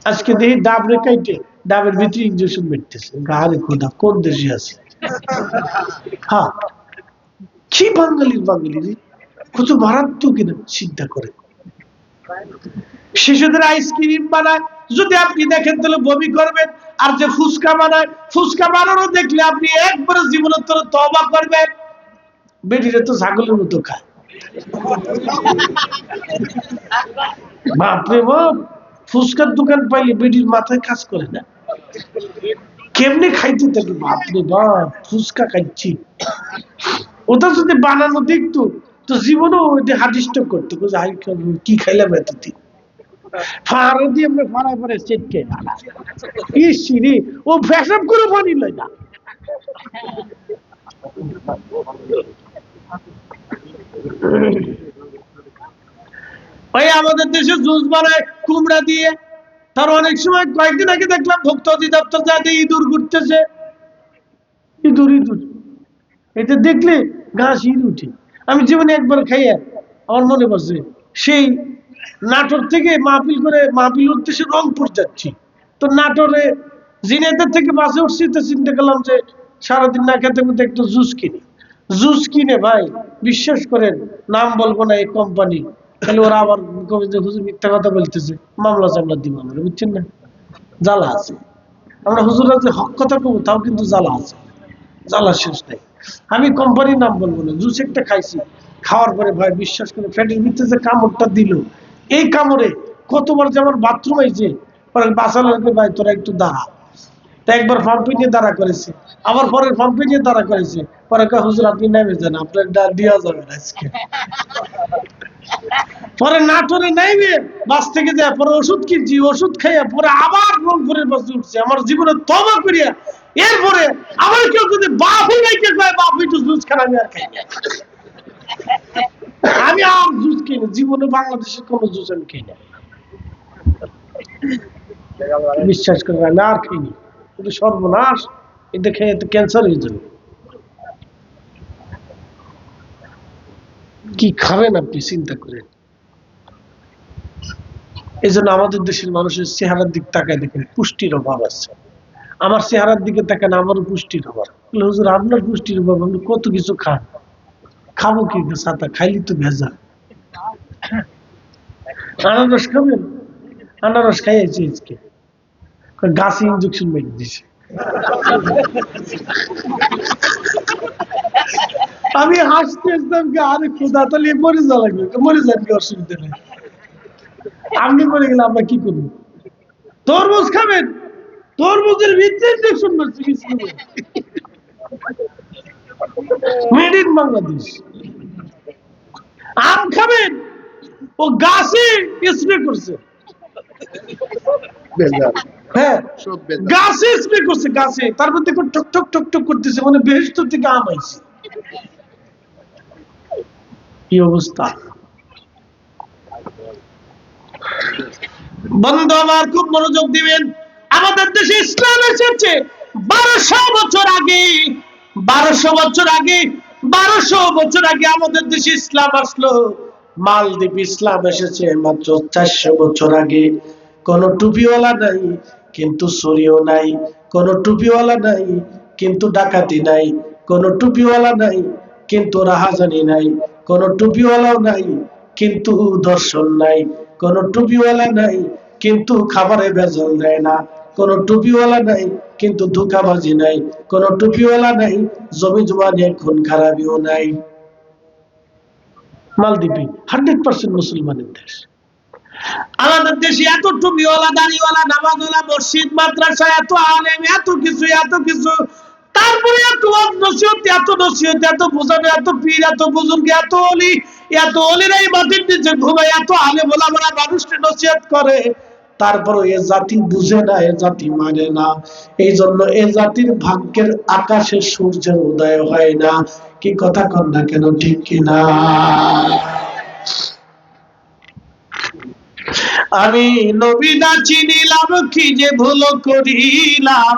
আজকে দেখি ডাব রেখাইতে ডাবের ভিতরে ইঞ্জেকশন মেটতেছে। গাড়ি খোদা কোন দেশে আছে? হ্যাঁ, কি বাঙালি কত মারাত্মক কিনা চিন্তা করে। শিশুদের আইসক্রিম বানায়, যদি আপনি দেখেন তাহলে বমি করবেন। আর যে ফুচকা বানায়, ফুচকা বানানো দেখলে আপনি একবারে জীবনোত্তর তওবা করবেন। বেটিরা তো ছাগলের মতো খায়। বাপরে বাপ, ফুচকার দোকান পাইলে বেটির মাথায় কাজ করে না, কেমনে খাইতে থাকি। বাপরে বাপ, ফুচকা খাইছি। ওটা যদি বানানো দেখতো তো জীবনও ওইটা হার্ট করতো, কি খাইলাম এতদিন। ফাড়া দিয়ে আমরা ফাড়ায় পরে চেটকে ইসিরি, ও ফ্যাশন করে পানি লয় না। ভাই আমাদের দেশে জুস বানায় কুমড়া দিয়ে। তার অনেক সময় কয়েকদিন আগে দেখলাম ভোক্তা অধিদপ্তর যাতে ইঁদুর ঘুরতেছে। ইঁদুর এটা দেখলে গা শির উঠে। আমি জীবনে একবার খাইয়া আমার মনে পড়ছে, সেই নাটোর থেকে মাহফিল উদ্দেশ্যে রংপুর যাচ্ছি। তো নাটোরে জিনেদের থেকে বাসে উঠছি, তো চিন্তা করলাম যে সারাদিন না খেতে খেতে একটু জুস কিনে ভাই, বিশ্বাস করেন নাম বলবো না এই কোম্পানি, তাহলে ওরা আবার কবে যে হুজুর মিথ্যা কথা বলতেছে, মামলা চামলা দিব আমরা, বুঝছেন না? জ্বালা আছে। আমরা হুজুরা যে হক কথা কবো তাও কিন্তু জ্বালা আছে, জ্বালা শেষ নেই। আমি কোম্পানির নাম বলবো না, জুস একটা খাইছি, খাওয়ার পরে ভাই বিশ্বাস করে ফ্যাটের ভিতরে যে কামড়টা দিল, এই কামড়ে কতবার যে আমার বাথরুম আইছে, পরে বাসা লাগবে ভাই তোরা একটু দাঁড়া। তা একবার পাম্পে নিয়ে দাঁড়া করেছে, আবার পরের পাম্পে নিয়ে দাঁড়া করেছে, পরে হুজুর আপনি নেমে যান, আপনার দেওয়া যাবে না আজকে। পরে নাটোরে নাইবে বাস থেকে যায়, পরে ওষুধ কিনছি, ওষুধ খাইয়া পরে আবার রংপুরের বাসে উঠছে, আমার জীবনে তওবা করিয়া। এরপরে আবার কেউ যদি বাপু নাইকে কয় বাপু একটু জুস খান, আমি আর খাই না। আমি আর জুস খাই না, জীবনে বাংলাদেশের কোন জুস আমি খাই না, বিশ্বাস করে না, আর খাইনি। কিন্তু সর্বনাশ, এটা খেয়ে তো ক্যান্সার হয়ে যাবে। কি খাবেন আপনি চিন্তা করেন। এই জন্য আমাদের দেশের মানুষের চেহারার দিক তাকায় দেখেন, পুষ্টির অভাব আছে। আমার চেহারার দিকে তাকান, আমারও পুষ্টির অভাব। হুজুর আপনার পুষ্টির অভাব, আপনি কত কিছু খান, খাবো কি ছাতা খাইলি তো ভেজা। আনারস খাবেন, আনারস খাইয়েছি আজকে, গাছে ইঞ্জেকশন মেরে দিছে। আমি হাসতে আসতাম, আরে খোদা তাহলে মরে যা লাগবে, মরে যান, কি অসুবিধা নেই, আপনি মরে গেলে আমরা কি করবো। তরমুজ খাবেন, তরমুজের ভিতরে ইনজেকশন মারছে, মেড ইন বাংলাদেশ। আম খাবেন, ও গাছে স্প্রে করছে, হ্যাঁ গাছে স্প্রে করছে, গাছে, তারপর দেখো ঠক ঠক ঠক ঠক করতেছে, মানে বেহেশত থেকে আম আইছে। কি অবস্থা বন্ধু আমার, খুব মনোযোগ দিবেন। আমাদের দেশে ইসলাম এসেছে 1200 বছর আগে, 1200 বছর আগে, 1200 বছর আগে আমাদের দেশে ইসলাম আসলো। মালদ্বীপ ইসলাম এসেছে মাত্র 400 বছর আগে। কোন টুপিওয়ালা নাই কিন্তু চুরিও নাই, কোন টুপিওয়ালা নাই কিন্তু ডাকাতি নাই, কোন টুপিওয়ালা নাই কিন্তু রাহাজানি নাই, কোন টুপিওয়ালাও নাই কিন্তু দর্শন নাই, কোন টুপিওয়ালা নাই কিন্তু খাবারে ভেজাল দেয় না, কোন টুপিওয়ালা নাই কিন্তু ধোঁকাবাজি নাই, কোন টুপিওয়ালা নাই জমি জমা নিয়ে খুন খারাপিও নাই। মালদ্বীপে 100% মুসলমানের দেশ। আমাদের দেশে এত টুপিওয়ালা, দাড়িওয়ালা, নামাজওয়ালা, মসজিদ, মাদ্রাসা, এত আলেম, এত কিছু এত কিছু, তারপরে এত নসিহত, এত নসিহত, এত বোঝানো, এত পীর, এত বুজুর্গ, এত অলি, এত অলিরাই মাটির নিচে ঘুমায়, এত আলেম ওলামারা মানুষকে নসিহত করে, তারপরে এ জাতি বুঝে না, এ জাতি মানে না। এই জন্য এ জাতির ভাগ্যের আকাশে সূর্যের উদয় হয় না। কি কথা কন না কেন, ঠিক কিনা? আমি নবী না চিনিলাম, কি যে ভুল করিলাম,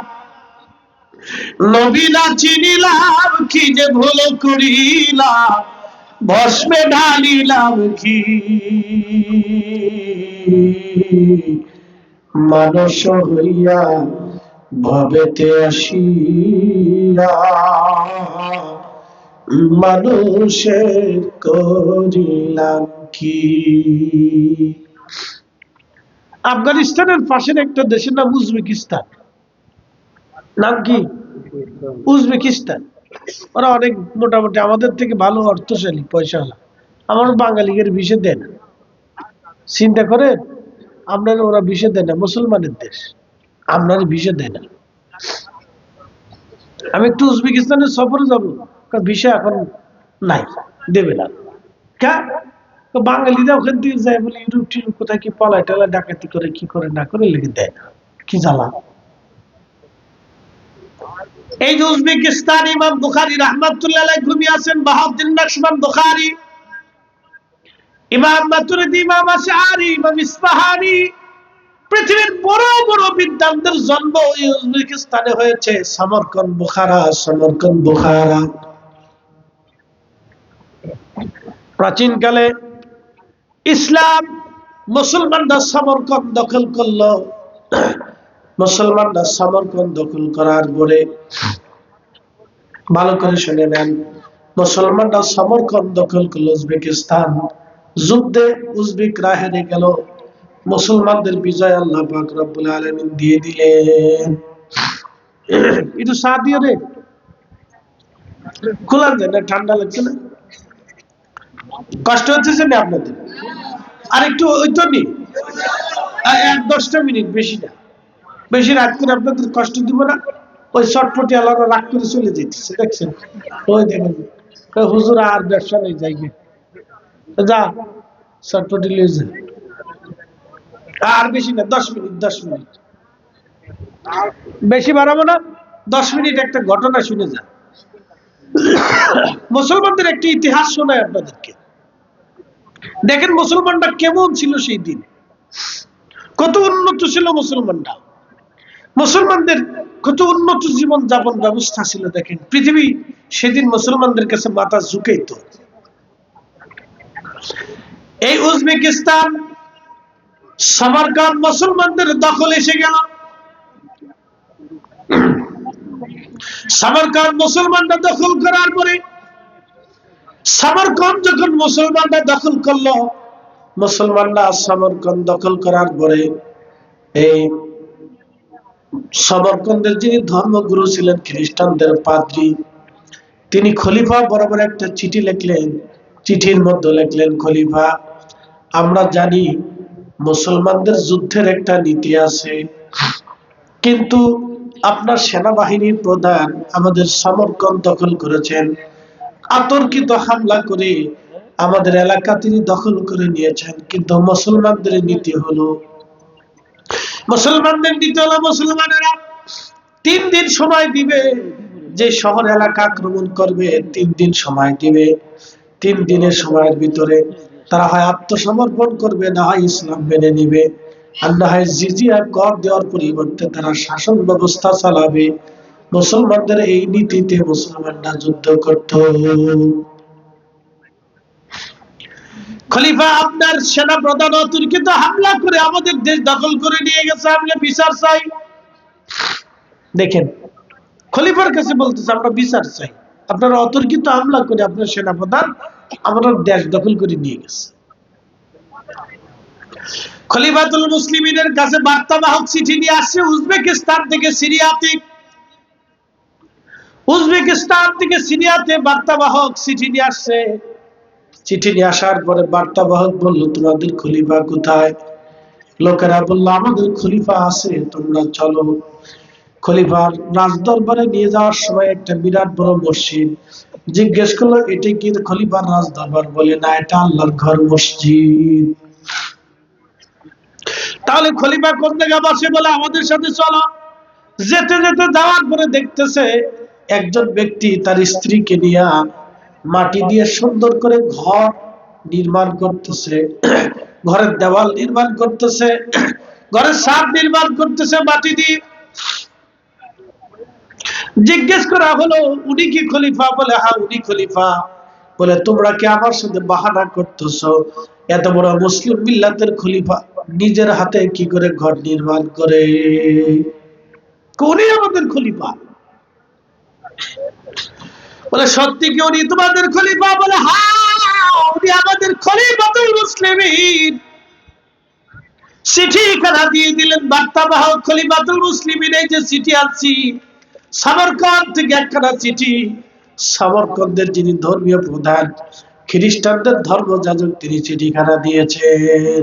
নবী না চিনিলাম, কি যে ভুল করিলাম, ভস্মে ঢালিলাম কি, মানুষ হইয়া ভবেতে আসিয়া মানুষের করিলাম কি। আফগানিস্তানের পাশের একটা দেশের নাম উজবেকিস্তান। নাম কি? উজবেকিস্তান। ওরা অনেক মোটামুটি আমাদের থেকে ভালো অর্থশালী, পয়সাওয়ালা। আমার বাঙালিদের ভিসা দেয় না। চিন্তা করেন, আপনার ওরা ভিসা দেয় না, মুসলমানের দেশ, আপনার ভিসা দেয় না। আমি একটু উজবেকিস্তানের সফরে যাবো, ভিসা এখন নাই, দেবে না। বাঙালিরা ওখান থেকে যায় বলে ইউরোপ টিউরোপ কোথায় কি পলায় টলায় ডাকাতি করে কি করে না করে লেগে দেয় না। কি জ্বালা। এই যে উজবেকিস্তান, ইমাম বুখারী রাহমাতুল্লাহ আলাইহি ঘুমিয়ে আছেন, বাহাউদ্দিন নাকশবন্দ বুখারী, ইমাম মাতুরিদি, ইমাম আশআরী, ইমাম ইসফাহানি, পৃথিবীর বড় বড় বিদ্বানদের জন্ম এই উজবেকিস্তানে হয়েছে। সমরকন্দ বুখারা, সমরকন্দ বুখারা। প্রাচীনকালে ইসলাম মুসলমানরা সমরকন্দ দখল করলো। মুসলমানরা সমরকন্দ দখল করার পরে, ভালো করে শুনে নেন, মুসলমানরা সমরকন্দ দখল করলো, উজবেকিস্তান। যুদ্ধে উজবেকরা হেরে গেল, মুসলমানদের বিজয় আল্লাহ পাক রব্বুল আলামিন দিয়ে দিলেন। একটু চা দিয়ে রে, খোলা যায় না, ঠান্ডা লাগছে না? কষ্ট হচ্ছে না আপনাদের? আর একটু ওই তো নি, 10টা মিনিট, বেশি না, বেশি রাত করে আপনাদের কষ্ট দিব না। ওই চটপটি আলাদা রাগ করে চলে যেতেছে, দেখছেন? ওই দেখেন, হুজুর আর ব্যবসা নেই, যাই যা চটপটি লিয়ে যা। আর বেশি না, 10 মিনিট, 10 মিনিট, বেশি বাড়াবো না, 10 মিনিট একটা ঘটনা শুনে যা। মুসলমানদের একটি ইতিহাস শোনায় আপনাদেরকে। দেখেন মুসলমানরা কেমন ছিল সেই দিন, কত উন্নত ছিল মুসলমানরা, মুসলমানদের কত উন্নত জীবন যাপন ব্যবস্থা ছিল। দেখেন পৃথিবী সেদিন মুসলমানদের কাছে মাথা ঝুঁকাইত। এই উজবেকিস্তান, সমরকন্দ মুসলমানদের দখল এসে গেল। সমরকন্দ মুসলমানরা দখল করার পরে, সমরকন্দ যখন মুসলমানরা দখল করলো, মুসলমানরা সমরকন্দ দখল করার পরে এই সমরকন্দের যিনি ধর্মগুরু ছিলেন, খ্রিস্টানদের পাদ্রী, তিনি খলিফা বরাবর একটা চিঠি লিখলেন। চিঠির মধ্যে লিখলেন, খলিফা, আমরা জানি মুসলমানদের যুদ্ধের একটা নীতি আছে, কিন্তু আপনার সেনাবাহিনীর প্রধান আমাদের সমরকন্দ দখল করেছেন, আতর্কিত হামলা করে আমাদের এলাকা তিনি দখল করে নিয়েছেন। কিন্তু মুসলমানদের নীতি হলো, মুসলমানেরা 3 দিন সময় দিবে, যে শহর এলাকা আক্রমণ করবে 3 দিন সময় দিবে। 3 দিনের সময়ের ভিতরে তারা হয় আত্মসমর্পণ করবে, না হয় ইসলাম মেনে নিবে, আর না হয় জিজিয়া কর দেওয়ার পরিবর্তে তারা শাসন ব্যবস্থা চালাবে। মুসলমানদের এই নীতিতে মুসলমানরা যুদ্ধ করত। খলিফা, আপনার সেনা প্রধান অতর্কিত হামলা করে আমাদের দেশ দখল করে নিয়ে গেছে, আমরা বিচার চাই। দেখেন খলিফার কাছে বলতেছে, আমরা বিচার চাই, আপনারা অতর্কিত হামলা করে আপনার সেনা প্রধান আমাদের দেশ দখল করে নিয়ে গেছে। খলিফাতুল মুসলিমিনের কাছে বার্তাবাহক চিঠি নিয়ে আসছে উজবেকিস্তান থেকে সিরিয়াতে। উজবেকিস্তান থেকে সিরিয়াতে বার্তাবাহক চিঠি নিয়ে আসছে। চিঠি নিয়ে আসার পরে বার্তাবাহক বলল, তোমাদের খলিফা কোথায়? লোকেরা বলল, আমাদের খলিফা আছে, তোমরা চলো। খলিফার রাজদরবারে নিয়ে যাওয়ার সময় একটা বিরাট বড় মসজিদ। জিজ্ঞেস করলো, এটা কি খলিফার রাজদরবার? বলে, না, এটা আল্লাহর ঘর, মসজিদ। তাহলে খলিফা কোন জায়গায় বসে? বলে, আমাদের সাথে চলো। যেতে যেতে যাওয়ার পরে দেখতেছে একজন ব্যক্তি তার স্ত্রীকে নিয়ে মাটি দিয়ে সুন্দর করে ঘর নির্মাণ করতেছে, ঘরের দেওয়াল নির্মাণ করতেছে, ঘরের ছাদ নির্মাণ করতেছে মাটি দিয়ে। জিজ্ঞেস করা হলো, উনি কি খলিফা? বলে, হ্যাঁ, উনি খলিফা। বলে, তোমরা কি আমার সাথে বাহানা করতেছো? এত বড় মুসলিম মিল্লাতের খলিফা নিজের হাতে কি করে ঘর নির্মাণ করে। উনি আমাদের খলিফা। বলে সত্যি কি উনি তোমাদের খলিফা? বলে হ্যাঁ, উনি আমাদের খলিফাতুল মুসলিমিন। চিঠি খানা দিয়ে দিলেন, বার্তাবাহক খলিফাতুল মুসলিমিন, এই যে চিঠি আনছি সামরকন্দ থেকে একখানা চিঠি। সামরকন্দের যিনি ধর্মীয় প্রধান, খ্রিস্টানদের ধর্মযাজক, তিনি চিঠিখানা দিয়েছেন।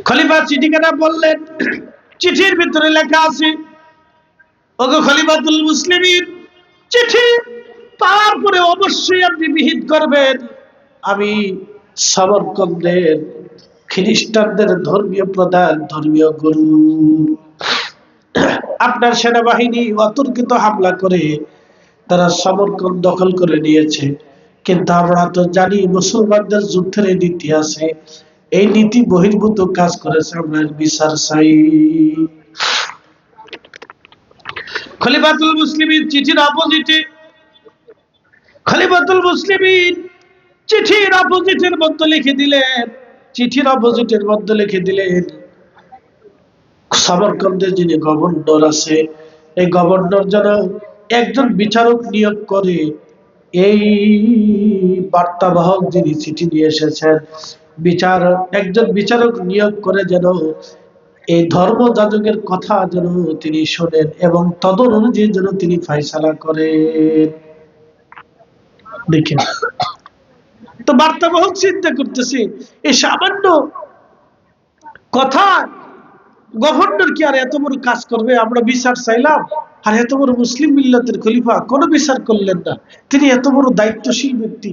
খলিফা চিঠিখানা বললেন, চিঠির ভিতরে লেখা আছে, ওগো খলিফাতুল মুসলিমিন, চিঠি পাওয়ার পরে অবশ্যই আপনি বিহিত করবেন আমি সামরকন্দের খ্রিস্টানদের ধর্মীয় প্রধান, ধর্মীয় গুরু। আপনার সেনাবাহিনী অতর্কিত হামলা করে তারা সামরকন্দ দখল করে নিয়েছে, কিন্তু আমরা তো জানি মুসলমানদের যুদ্ধের এই নীতি আছে, এই নীতি বহির্ভূত কাজ করেছে, আমরা বিচার চাই। খলিফাতুল মুসলিমিন চিঠির অপোজিটে, খলিফাতুল মুসলিমিন চিঠির অপোজিটের মধ্যে লিখে দিলেন, চিঠির অপোজিটের মধ্যে লিখে দিলেন, সামরকন্দের যিনি গভর্নর আছে, এই গভর্নর যেন একজন বিচারক নিয়োগ করে। এই বার্তাবাহক যিনি চিঠি নিয়ে এসেছেন, একজন বিচারক নিয়োগ করে যেন এই ধর্মযাজকের কথা যেন তিনি শোনেন এবং তদনুযায়ী যেন তিনি ফায়সালা করেন। দেখেন তো, বার্তাবাহক চিন্তা করতেছি এই সামান্য কথা গভর্নর কি আর এত বড় কাজ করবে? আমরা বিচার চাইলাম, আর এত বড় মুসলিম মিল্লাতের খলিফা কোনো বিচার করলেন না। তিনি এত বড় দায়িত্বশীল ব্যক্তি।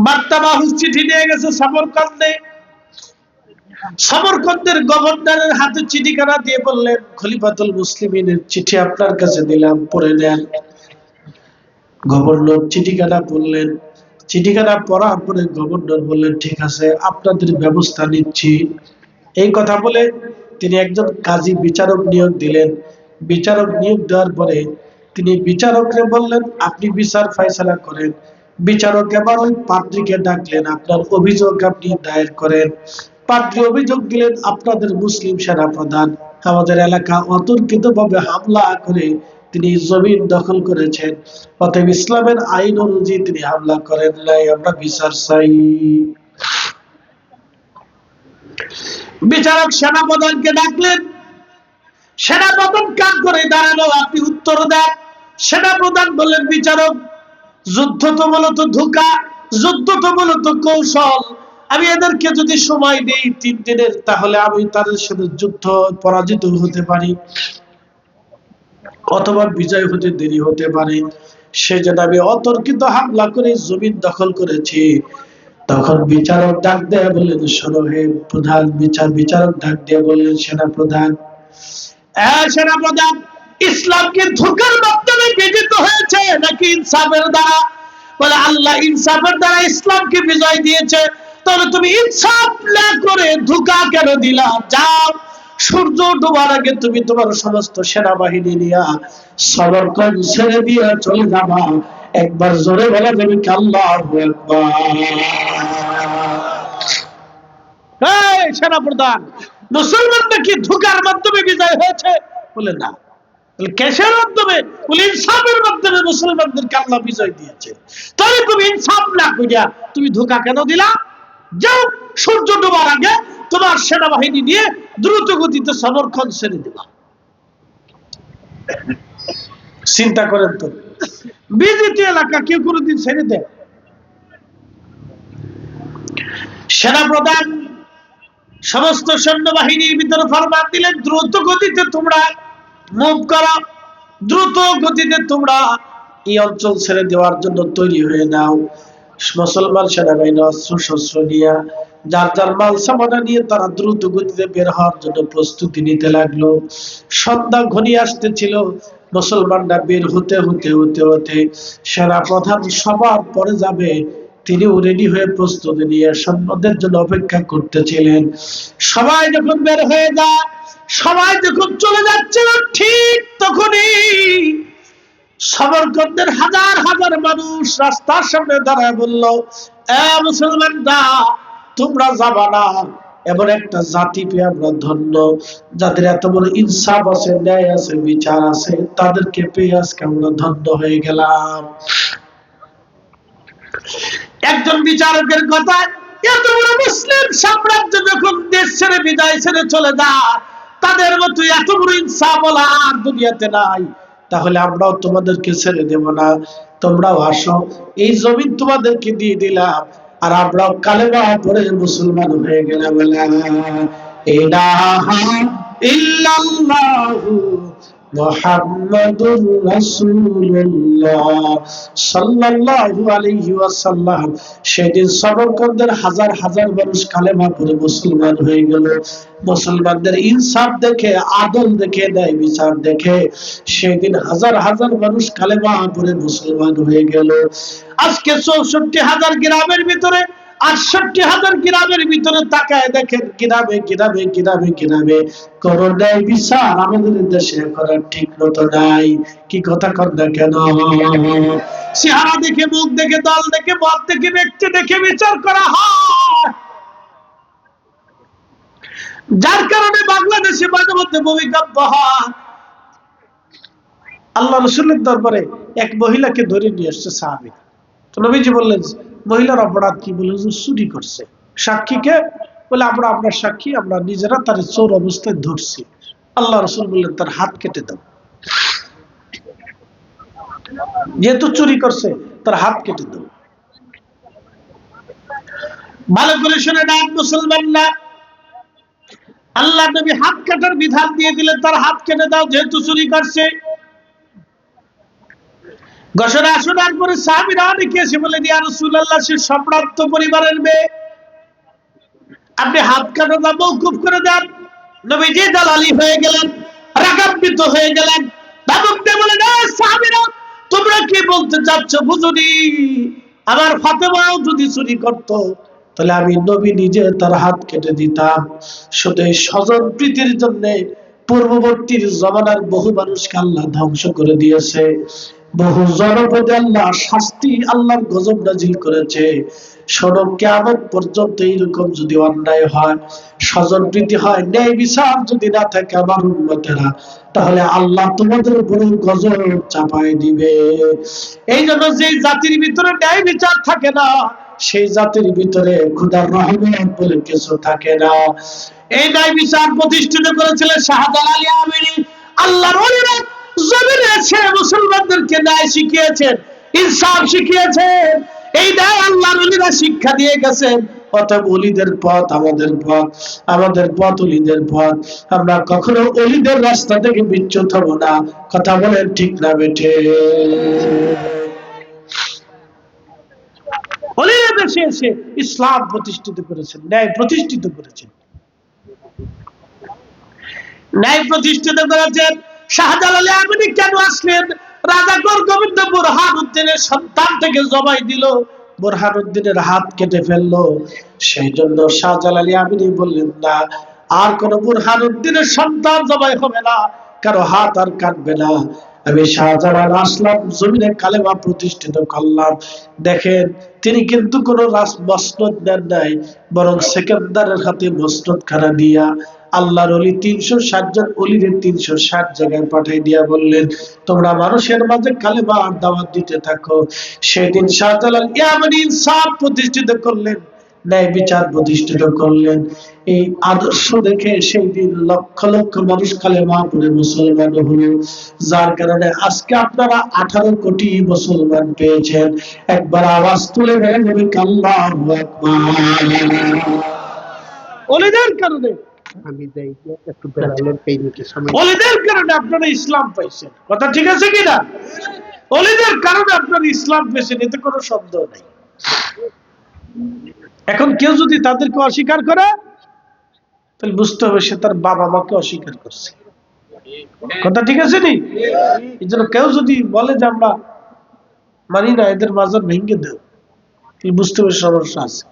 বার্তাবাহক চিঠি নিয়ে গেছে সামরকন্দে, সামরকন্দের গভর্নরের হাতে চিঠিখানা দিয়ে বললেন, খলিফাতুল মুসলিমিনের চিঠি আপনার কাছে দিলাম, পড়ে নেন। গভর্নর চিঠিখানা পড়লেন, চিঠিখানা পড়ার পরে গভর্নর বললেন, ঠিক আছে, আপনাদের ব্যবস্থা নিচ্ছি। এই কথা বলে তিনি একজন কাজী বিচারক নিয়োগ দিলেন। বিচারক নিয়োগ দেওয়ার পরে তিনি বিচারককে বললেন, আপনি বিচার ফায়সালা করেন। বিচারক এবার ওই পাদ্রীকে ডাকলেন, আপনার অভিযোগ আপনি দায়ের করেন। পাদ্রী অভিযোগ দিলেন, আপনাদের মুসলিম সেনা প্রধান আমাদের এলাকা অতর্কিতভাবে হামলা করে তিনি জমিন দখল করেছেন, অতএব ইসলামের আইন অনুযায়ী তিনি হামলা করেন নাই, আমরা বিচার চাই। বিচারক সেনাপ্রধানকে ডাকলেন, সেনাপ্রধান কাজ করে দাঁড়ালো, আপনি উত্তর দেন। সেনাপ্রধান বললেন, বিচারক, যুদ্ধ তো মূলত ধোঁকা, যুদ্ধ তো মূলত কৌশল। আমি এদেরকে যদি সময় দেই 3 দিনের, তাহলে আমি তাদের সাথে যুদ্ধ পরাজিত হতে পারি অথবা বিজয় হতে দেরি হতে পারে। সেজন্য আমি অতর্কিত হামলা করে জমিন দখল করেছি। তখন বিচারক ডাক দেয়া বললেন, শোনো হে প্রধান বিচারক ডাক দিয়ে বললেন, সেনাপ্রধান, সেনাপ্রধান, ইসলামকে ধোঁকার মাধ্যমে বিজিত হয়েছে নাকি ইনসাফের দ্বারা? বলে, আল্লাহ ইনসাফের দ্বারা ইসলামকে বিজয় দিয়েছে। তাহলে তুমি ইনসাফ না করে ধোঁকা কেন দিলা? যাও, সূর্য ডোবার আগে তুমি তোমার সমস্ত সেনাবাহিনী নিয়ে সামরকন্দ ছেড়ে দিয়ে চলে যাবা। একবার জোরে বলা যাবে কি আল্লাহু আকবার? এই সেনাপ্রধান, মুসলমানরা কি ধোঁকার মাধ্যমে বিজয় হয়েছে? বলে না। কেসের মাধ্যমে? বলে ইনসাফের মাধ্যমে মুসলমানদেরকে আল্লাহ বিজয় দিয়েছে। তাহলে তুমি ইনসাফ না করিয়া তুমি ধোঁকা কেন দিলা? যাও, সূর্য ডোবার আগে তোমার সেনাবাহিনী নিয়ে দ্রুত গতিতে সামরকন্দ ছেড়ে দিবা। চিন্তা করেন তো, বিজিত এলাকা কেউ কোনোদিন ছেড়ে দেয়? সেনাপ্রধান সমস্ত সৈন্যবাহিনীর ভিতরে ফরমান দিলেন, দ্রুত গতিতে তোমরা মুভ করো, দ্রুত গতিতে তোমরা এই অঞ্চল ছেড়ে দেওয়ার জন্য তৈরি হয়ে নাও। মুসলমান সেনাবাহিনী অস্ত্র শস্ত্র নিয়ে, যার যার মাল সামানা নিয়ে তারা দ্রুত গতিতে বের হওয়ার জন্য প্রস্তুতি নিতে লাগলো। সন্ধ্যা ঘনিয়ে আসতেছিল। মুসলমানরা বের হতে হতে হতে হতে সেনাপ্রধান সবার পরে যাবে, তিনিও রেডি হয়ে প্রস্তুতি নিয়ে সৈন্যদের জন্য অপেক্ষা করতেছিলেন। সবাই যখন বের হয়ে যায়, সবাই যখন চলে যাচ্ছে, ঠিক তখনই সমরকন্দের হাজার হাজার মানুষ রাস্তার সামনে দাঁড়ায় বলল, এ মুসলমানরা, তোমরা যাবা না। এমন একটা জাতি পেয়ে আমরা ধন্য, যাদের এত বড় ইনসাফ আছে, ন্যায় আছে, বিচার আছে, তাদেরকে পেয়ে আজকে আমরা ধন্য হয়ে গেলাম। একজন বিচারকের কথা, এত বড় মুসলিম সাম্রাজ্য যখন দেশ ছেড়ে বিদায় ছেড়ে চলে যায়, তাদের মতো এত বড় ইনসাফ আর দুনিয়াতে নাই। তাহলে আমরাও তোমাদেরকে ছেড়ে দেব না, তোমরাও আসো, এই জমিন তোমাদেরকে দিয়ে দিলাম, আর আমরাও কালেমা পড়ে মুসলমান হয়ে গেলাম। লা ইলাহা ইল্লাল্লাহু মুহাম্মাদুর রাসূলুল্লাহ সাল্লাল্লাহু আলাইহি ওয়াসাল্লাম। সেদিন সমরকন্দের হাজার হাজার মানুষ কালেমা পড়ে মুসলমান হয়ে গেল। মুসলমানদের ইনসাফ দেখে, আদল দেখে, ন্যায় বিচার দেখে সেদিন হাজার হাজার মানুষ কালেমা পড়ে মুসলমান হয়ে গেল। আজকে ৬৪,০০০ গ্রামের ভিতরে, ৬৮,০০০ গ্রামের ভিতরে তাকায় দেখেন, গ্রামে গ্রামে গ্রামে গ্রামে কোন ন্যায় বিচার আমাদের দেশে করার ঠিক মতো নাই। কি কথা কর না কেন? চেহারা দেখে, মুখ দেখে, দল দেখে, মত দেখে, ব্যক্তি দেখে বিচার করা হয়, যার কারণে বাংলাদেশে মাঝে মধ্যে ভূমিকম্প হয়। আল্লাহ রাসূলের দরবারে এক মহিলাকে ধরে নিয়ে আসছে সাহাবী। তো নবীজি বললেন, মহিলার অপরাধ কি? বলে, চুরি করছে। সাক্ষীকে? বলে, আমরা আপনার সাক্ষী, আমরা নিজেরা তার চোর অবস্থায় ধরছি। আল্লাহ রাসূল বললেন, তার হাত কেটে দাও। যেহেতু চুরি করছে, তার হাত কেটে দাও। ভালো করে শুনে না মুসলমানরা, আল্লাহ নবী হাত কাটার বিধান দিয়ে দিলেন, তার হাত কেটে দাও, যেহেতু চুরি করছে। ঘোষণা শোনার পরে সাহাবীরা অনেকে এসে বলে, ইয়া রাসূলুল্লাহ, সে সম্ভ্রান্ত পরিবারের মেয়ে, আপনি হাত কাটা মওকুফ করে দেন। নবীজি দালালি হয়ে গেলেন, রাগান্বিত হয়ে গেলেন। দাদুকে বলে, সাহাবীরা, তোমরা কি বলতে চাচ্ছ বুঝুনি? আমার ফাতেমাও যদি চুরি করতো, তাহলে আমি নবী নিজে তার হাত কেটে দিতাম। শুধু এই স্বজন প্রীতির জন্য পূর্ববর্তী জমানার বহু মানুষকে আল্লাহ ধ্বংস করে দিয়েছে, বহু জনপদে আল্লাহ শাস্তি, আল্লাহর গজব নাজিল করেছে। শোনো, কিয়ামত পর্যন্ত এইরকম যদি অন্যায় হয়, স্বজন প্রীতি হয়, ন্যায় বিচার যদি না থাকে আমার উম্মতেরা, তাহলে আল্লাহ তোমাদের উপরে গজব চাপায় দিবে। এই জন্য যে জাতির ভিতরে ন্যায় বিচার থাকে না, সেই জাতির ভিতরে খোদার রহমত বলে কিছু থাকে না। এই ন্যায় বিচার প্রতিষ্ঠিত করেছিলেন শাহজালাল আমিনী। আল্লাহর ওলিরা জমিনে এসে মুসলমানদেরকে ন্যায় শিখিয়েছেন, ইনসাফ শিখিয়েছেন। এই ন্যায় আল্লাহর ওলিরা শিক্ষা দিয়ে গেছেন। অতএব ওলিদের পথ আমাদের পথ, আমাদের পথ ওলিদের পথ। আমরা কখনো ওলিদের রাস্তা থেকে বিচ্যুত হব না। কথা বলেন ঠিক না বেঠে? ওলিরা দেশে এসে ইসলাম প্রতিষ্ঠিত করেছেন, ন্যায় প্রতিষ্ঠিত করেছেন, ন্যায় প্রতিষ্ঠিত করেছেন। শাহজালাল আমিনী কেন আসলেন? রাজাগর গোবিন্দ বুরহানুদ্দিনের সন্তান থেকে জবাই দিল, বুরহানুদ্দিনের হাত কেটে ফেললো। সেই জন্য শাহজালাল আমিনী বললেন, না, আর কোন বুরহানুদ্দিনের সন্তান জবাই হবে না, কারো হাত আর কাটবে না। আমি শাহজালাল আসলাম, জমিনে কালেমা প্রতিষ্ঠিত করলাম। দেখেন, তিনি কিন্তু কোন মসনদ দেন নাই, বরং সেকেন্দারের হাতে মসনদ খানা দিয়া আল্লাহর ওলি ৩৬০ জন ওলিদের ৩৬০ জায়গায় পাঠিয়ে দিয়া বললেন, তোমরা মানুষের মাঝে কালেমা আর দাওয়াত দিতে থাকো। সেদিন শাহজালাল ইয়ামানি ইনসাফ প্রতিষ্ঠিত করলেন, ন্যায় বিচার প্রতিষ্ঠিত করলেন। এই আদর্শ দেখে সেই দিন লক্ষ লক্ষ মানুষ কালেমা পড়ে মুসলমান হলো, যার কারণে আজকে আপনারা 18 কোটি মুসলমান পেয়েছেন। একবার আওয়াজ তুলে বলেন আল্লাহু আকবার। ওলিদের কারণে, ওলিদের কারণে আপনারা ইসলাম পাইছেন। কথা ঠিক আছে কিনা? ওলিদের কারণে আপনারা ইসলাম পেয়েছেন, এতে কোনো সন্দেহ নেই। এখন কেউ যদি তাদেরকে অস্বীকার করে, তাহলে বুঝতে হবে সে তার বাবা মাকে অস্বীকার করছে। কথা ঠিক আছে নি? এই জন্য কেউ যদি বলে যে আমরা মানি না, এদের মাজার ভেঙে দেও, তাহলে বুঝতে হবে সমস্যা আছে।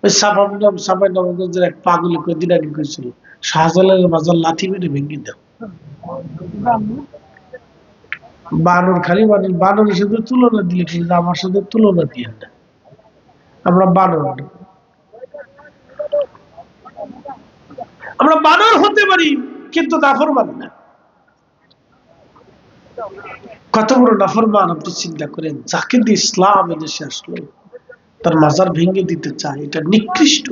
ওই সাফাই নবাবগঞ্জের এক পাগল কয়েকদিন আগে করেছিল, শাহজালালের মাজার লাথি মেরে ভেঙে দাও। বানর খালি বানর, বানরের সাথে তুলনা দিলে কিন্তু আমার সাথে তুলনা দিয়ে না, আমরা বানর, আমরা বানর হতে পারি কিন্তু নাফরমান না। কত বড় নাফরমান আপনি চিন্তা করেন, যাকে দিয়ে ইসলাম এদেশে আসলো তার মাজার ভেঙে দিতে চায়, এটা নিকৃষ্ট।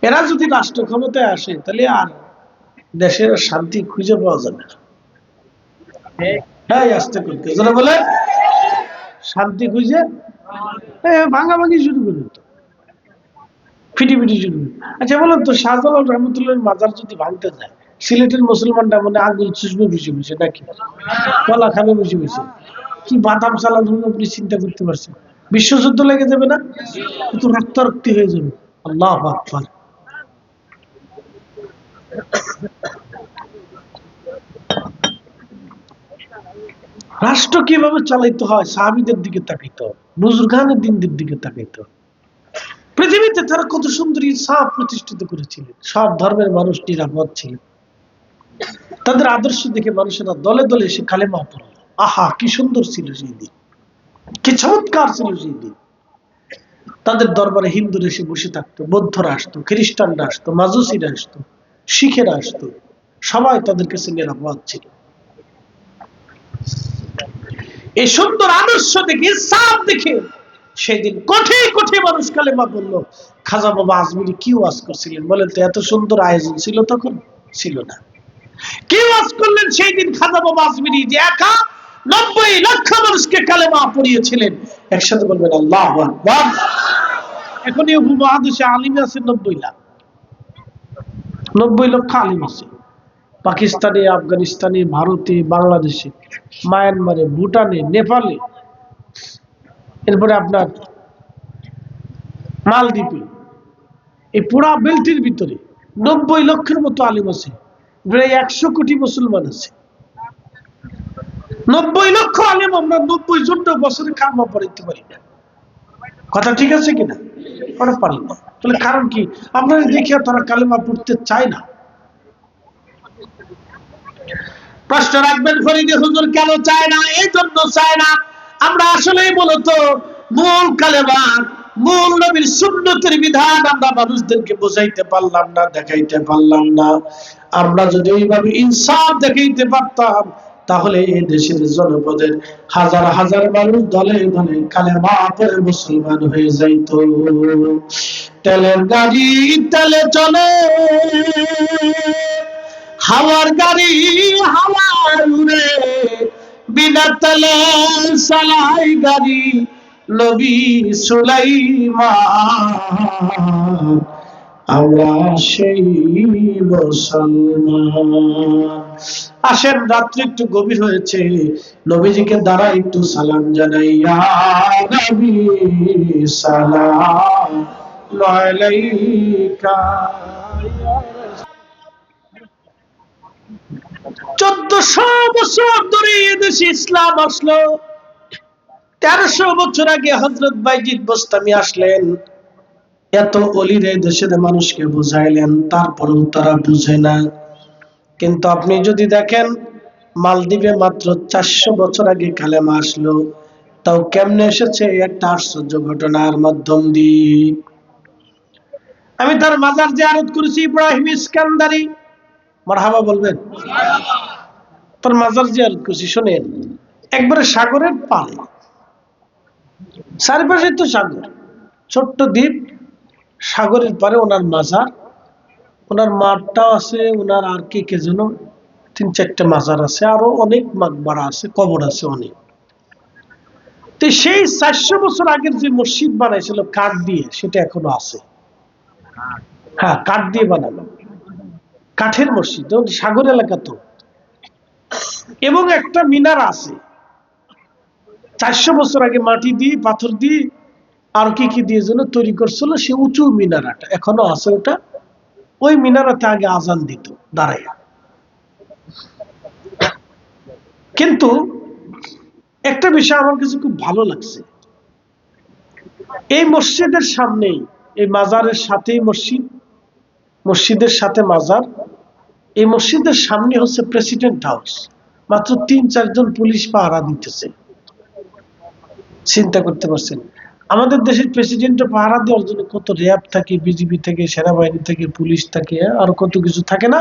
এরা যদি রাষ্ট্র ক্ষমতায় আসে তাহলে আর দেশের শান্তি খুঁজে পাওয়া যাবে না। হ্যাঁ, আসতে করতে যারা বলে শান্তি খুঁজে ভাঙাভাঙি শুরু করে দিত, ফিটিফিটি শুরু করে। আচ্ছা বলুন তো, শাহজালাল রহমতুল্লাহ মাজার যদি ভাঙতে যায়, সিলেটের মুসলমানরা মনে আগুন চুষবে বসে বসে নাকি কলা খাবে বসে বসে, কি বাদাম চালানো আপনি চিন্তা করতে পারছেন? বিশ্বযুদ্ধ লেগে যাবে না? কিন্তু রক্তারক্তি হয়ে যাবে। আল্লাহু আকবার। রাষ্ট্র কিভাবে চালাইতে হয় সাহাবীদের দিকে তাকাইতে হয়, বুজুর্গানের দিনদের দিকে তাকাইতে হয়। পৃথিবীতে তারা কত সুন্দর ইনসাফ প্রতিষ্ঠিত করেছিলেন, সব ধর্মের মানুষ নিরাপদ ছিলেন, তাদের আদর্শ দেখে মানুষেরা দলে দলে এসে কালেমা পড়ল। আহা, কি সুন্দর ছিল সেই দিন, কি চমৎকার ছিল সেই দিন। তাদের দরবারে হিন্দুরা এসে বসে থাকতো, বৌদ্ধরা আসতো, খ্রিস্টানরা আসতো, মাজুসিরা আসতো, শিখেরা আসতো, সবাই তাদের কাছে নিরাপদ ছিল। এই সুন্দর আদর্শ দেখে, সাপ দেখে সেদিন কোটি কোটি মানুষ কালেমা বলল। খাজা বাবা আজমিরি কি ওয়াজ করছিলেন বলেন তো? এত সুন্দর আয়োজন ছিল তখন? ছিল না। কি ওয়াজ করলেন সেই দিন খাজা বাবা আজমিরি, যে একা 90 লক্ষ মানুষকে কালেমা পড়িয়েছিলেন। একসাথে বলবেন আল্লাহু আকবার। এখন এই উপমহাদেশে আলিম আছে 90 লাখ, 90 লক্ষ আলিম আছে। পাকিস্তানে, আফগানিস্তানে, ভারতে, বাংলাদেশে, মায়ানমারে, ভুটানে, নেপালে, এরপরে আপনার মালদ্বীপে, এই পুরা বেল্টের ভিতরে 90 লক্ষের মতো আলিম আছে। প্রায় 100 কোটি মুসলমান আছে। 90 লক্ষ আলিম, আমরা 90 জন বছরে কালমা পড়াইতে পারি না। কথা ঠিক আছে কিনা? আমরা পারি না। তাহলে কারণ কি? আপনারা দেখে তারা কালেমা পড়তে চায় না। প্রশ্ন রাখবেন ফরিদে হুজুর কেন চায় না? এই জন্য চায় না, আমরা আসলেই মূলত মূল কালেমা, মূল নবীর সুন্নতের বিধান আমরা মানুষদেরকে বোঝাইতে পারলাম না, দেখাইতে পারলাম না। আমরা যদি এইভাবে ইনসাফ দেখাইতে পারতাম, তাহলে এই দেশের জনপদের হাজার হাজার মানুষ দলে দলে কালেমা পড়ে মুসলমান হয়ে যাইত। তেলের গাড়ি তেলে চলে, হাওয়ার গাড়ি হাওয়ার উড়ে, বিনা তেলে চালাই গাড়ি নবী সুলাইমান, আমরা সেই মুসলমান। আসেন, রাত্রি একটু গভীর হয়েছে, নবীজিকে দ্বারা একটু সালাম জানাই। ইয়া নবী সালাম আলাইকা। 1400 বছর ধরে এদেশে ইসলাম আসলো। 1300 বছর আগে হযরত বাইজিদ বোস্তামি আসলেন, এত অলিরে দেশের মানুষকে বুঝাইলেন, তারপরেও তারা বুঝে না। কিন্তু আপনি যদি দেখেন, মালদ্বীপে মাত্র 400 বছর আগে কালেমা আসলো, তাও কেমনে এসেছে? একটা আশ্চর্য ঘটনার মাধ্যম দিয়ে। আমি তার মাজার জিয়ারত করেছি, ইব্রাহিম ইস্কান্দারি, মারহাবা বলবেন। তার মাজার জিয়ারত করেছি, শোনেন, একবারে সাগরের পাড়ে, চারিপাশে তো সাগর, ছোট্ট দ্বীপ, সাগরের পারে ওনার মাজার, ওনার মাঠটাও আছে, ওনার আর কে কে যেন 3-4টা মাজার আছে, আরো অনেক মাকবারা আছে, কবর আছে অনেক। তো সেই 400 বছর আগের যে মসজিদ বানাইছিল কাঠ দিয়ে, সেটা এখনো আছে। হ্যাঁ, কাঠ দিয়ে বানানো, কাঠের মসজিদ, সাগর এলাকা তো। এবং একটা মিনার আছে 400 বছর আগে মাটি দিয়ে, পাথর দিয়ে, আর কি কি দিয়ে যেন তৈরি করছিল, সে উঁচু মিনারাটা এখনো আছে। ওটা, ওই মিনারাতে আগে আজান দিত দাঁড়াইয়া। কিন্তু একটা বিষয় আমার কাছে খুব ভালো লাগছে, এই মসজিদের সামনেই, এই মাজারের সাথেই মসজিদ, মসজিদের সাথে মাজার, এই মসজিদের সামনে হচ্ছে প্রেসিডেন্ট হাউস। মাত্র ৩-৪ জন পুলিশ পাহারা দিতেছে। চিন্তা করতে পারছেন? আমাদের দেশের প্রেসিডেন্ট পাহারা দেওয়ার জন্য কত র্যাব থাকে, বিজিবি থেকে, সেনাবাহিনী থেকে, পুলিশ থাকে, আর কত কিছু থাকে না?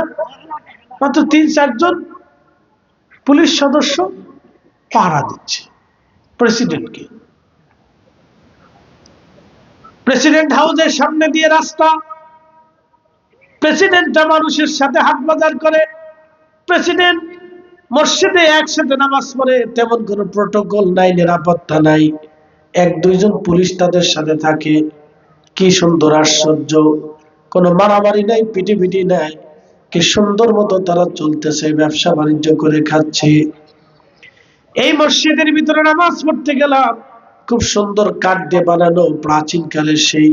মাত্র ৩-৪ জন পুলিশ সদস্য পাহারা দিচ্ছে প্রেসিডেন্টকে। প্রেসিডেন্ট হাউসের সামনে দিয়ে রাস্তা, প্রেসিডেন্টটা মানুষের সাথে হাট বাজার করে, প্রেসিডেন্ট মসজিদে একসাথে নামাজ পড়ে, তেমন কোনো প্রটোকল নাই, নিরাপত্তা নাই, ১-২ জন পুলিশ তাদের সাথে থাকে। কি সুন্দর আশ্চর্য! কোনো মারামারি নাই, পিটিপিটি নাই, কি সুন্দর মতো তারা চলতেছে, ব্যবসা বাণিজ্য করে খাচ্ছে। এই মসজিদের ভিতরে নামাজ পড়তে গেলাম, খুব সুন্দর কাঠ দিয়ে বানানো প্রাচীন কালের সেই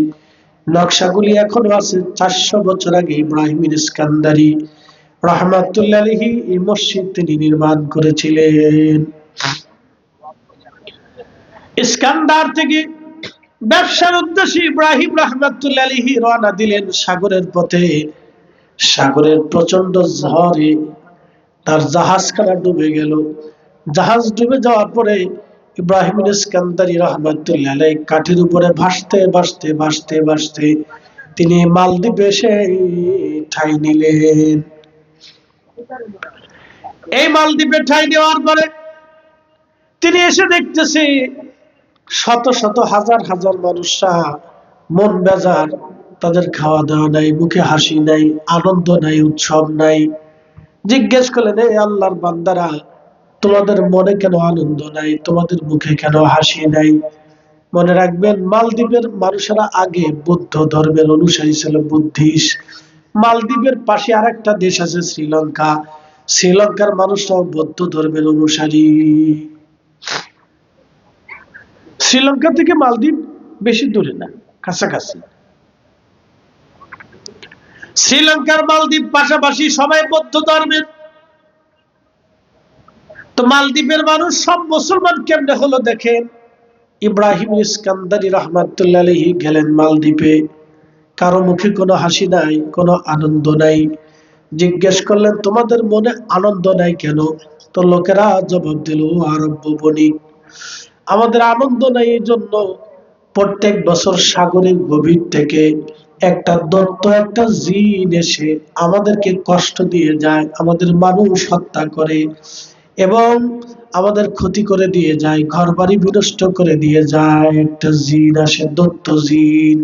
নকশাগুলি এখনো আছে। ৪০০ বছর আগে ইব্রাহিম ইস্কান্দারি রহমাতুল্লাহ আলাইহি এই মসজিদ তিনি নির্মাণ করেছিলেন। ইস্কান্দার থেকে ব্যবসার উদ্দেশ্যে ইব্রাহিম রহমাতুল্লাহ আলাইহি রওনা দিলেন সাগরের পথে। সাগরের প্রচন্ড ঝড়ে তার জাহাজখানা ডুবে গেল। জাহাজ ডুবে যাওয়ার পরে ইব্রাহিম ইস্কান্দারি রহমাতুল্লাহ আলাইহি কাঠের উপরে ভাসতে ভাসতে ভাসতে ভাসতে তিনি মালদ্বীপে এসে ঠাঁই নিলেন। এই মালদ্বীপে ঠাঁই নেওয়ার পরে তিনি এসে দেখতেছে শত শত হাজার হাজার মানুষরা মন বেজার, তাদের খাওয়া দাওয়া নাই, মুখে হাসি নাই, আনন্দ নাই, উৎসব নাই। জিজ্ঞেস করলেন, এই আল্লাহর বান্দারা, তোমাদের মনে কেন আনন্দ নাই, তোমাদের মুখে কেন হাসি নাই? মনে রাখবেন, মালদ্বীপের মানুষেরা আগে বৌদ্ধ ধর্মের অনুসারী ছিল, বুদ্ধিস্ট। মালদ্বীপের পাশে আর একটা দেশ আছে শ্রীলঙ্কা, শ্রীলঙ্কার মানুষরাও বৌদ্ধ ধর্মের অনুসারী। শ্রীলঙ্কা থেকে মালদ্বীপ বেশি দূরে না, কাছাকাছি। শ্রীলঙ্কার মালদ্বীপ পাশাপাশি, সবাই বৌদ্ধ ধর্মের। তো মালদ্বীপের মানুষ সব মুসলমান কেমনে হলো দেখেন। ইব্রাহিম ইস্কান্দারি রহমাতুল্লাহ আলাইহি গেলেন মালদ্বীপে, কারো মুখে কোনো হাসি নাই, কোনো আনন্দ নাই। জিজ্ঞেস করলেন, তোমাদের মনে আনন্দ নাই কেন? তো লোকেরা জবাব দিল, আরব বণিক, আমাদের আনন্দ নাই এই জন্য প্রত্যেক বছর সাগরের গভীর থেকে একটা দৈত্য, একটা জিন এসে আমাদেরকে কষ্ট দিয়ে যায়, আমাদের মানুষ হত্যা করে এবং আমাদের ক্ষতি করে দিয়ে যায়, ঘর বাড়ি বিনষ্ট করে দিয়ে যায়। একটা জিন আসে, দৈত্য জিন।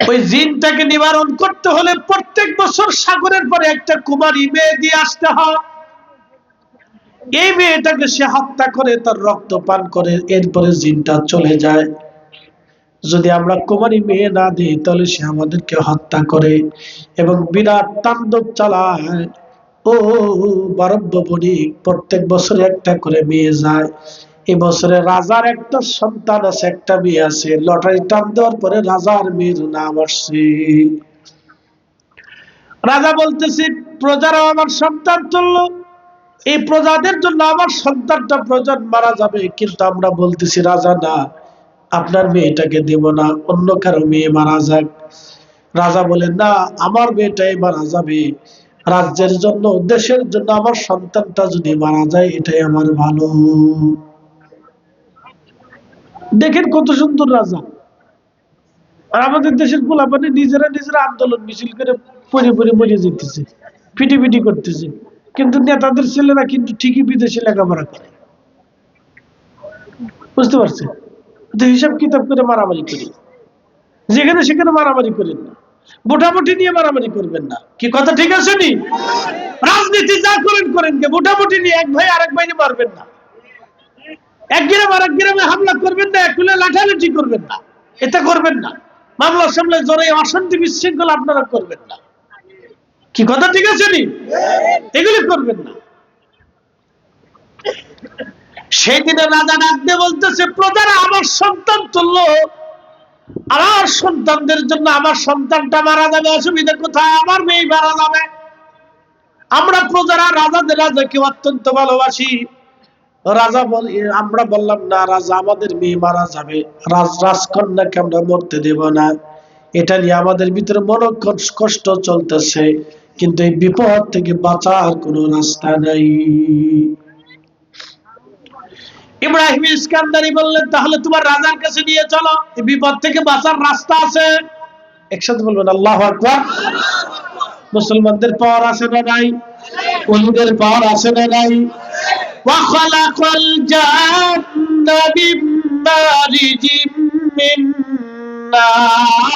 ওই জিনটাকে নিবারণ করতে হলে প্রত্যেক বছর সাগরের পরে একটা কুমারী মেয়ে দিয়ে আসতে হয়। এই মেয়েটাকে সে হত্যা করে, তার রক্ত পান করে, এরপরে জিনটা চলে যায়। যদি আমরা কুমারী মেয়ে না দিই তাহলে সে আমাদেরকে হত্যা করে এবং বিরাট তাণ্ডব চালায়। ও বারব্য বণিক, প্রত্যেক বছরে একটা করে মেয়ে যায়। এই বছরে রাজার একটা সন্তান আছে, একটা মেয়ে আছে। লটারি টান দেওয়ার পরে রাজার মেয়ের নাম আসছে। রাজা বলতেছে, প্রজারাও আমার সন্তান তুললো, এই প্রজাদের জন্য আমার সন্তানটা প্রয়োজন, মারা যাবে। কিন্তু আমরা বলতেছি, রাজা না, আপনার মেয়েটাকে দেব না, অন্য কারো মেয়ে মারা যাক। রাজা বলেন, না, আমার মেয়েটাই মারা যাবে। রাজ্যের জন্য, দেশের জন্য আমার সন্তানটা যদি মারা যায় এটাই আমার ভালো। দেখেন কত সুন্দর রাজা। আর আমাদের দেশের পোলাপানি নিজেরা নিজেরা আন্দোলন মিছিল করে পরে পরে মরে যেতেছে, পিটি পিটি করতেছে। কিন্তু নেতাদের ছেলেরা কিন্তু ঠিকই বিদেশে লেখাপড়া করে। বুঝতে পারছেন? হিসাব কিতাব করে মারামারি করি, যেখানে সেখানে মারামারি করেন না, মোটামুটি নিয়ে মারামারি করবেন না। কি কথা ঠিক আছে নি? রাজনীতি যা করেন করেন, কে মোটামুটি নিয়ে এক ভাই আরেক ভাই মারবেন না, এক গ্রামে আরেক গ্রামে হামলা করবেন না, একুলে লাঠালাঠি করবেন না, এটা করবেন না। মামলা সামলে জড়াই অশান্তি বিশৃঙ্খলা আপনারা করবেন না। কি কথা ঠিক আছে নি? এগুলি করবেন না। সেই দিনে রাজা ডাক দিয়ে বলতেছে, প্রজারা আমার সন্তান তুললো, আমার সন্তানদের জন্য আমার সন্তানটা মারা যাবে, অসুবিধা কোথায়? আমার মেয়ে মারা যাবে। আমরা প্রজারা রাজাদের রাজাকে অত্যন্ত ভালোবাসি। রাজা বল, আমরা বললাম, না রাজা, আমাদের মেয়ে মারা যাবে, রাজকন্যাকে আমরা মরতে দেব না। এটা নিয়ে আমাদের ভিতরে মন কষ্ট চলতেছে। কিন্তু এই বিপদ থেকে বাঁচার কোনো রাস্তা নাই। ইব্রাহিম ইস্কান্দারি বললেন, তাহলে তোমার রাজার কাছে নিয়ে চলো, এই বিপদ থেকে বাঁচার রাস্তা আছে। একসাথে বলবেন আল্লাহু আকবার। মুসলমানদের পাওয়ার আছে না নাই? ওলিদের পাওয়ার আছে না নাই? ওয়া খালাকাল জান্না মিন মারিজিম মিন নার।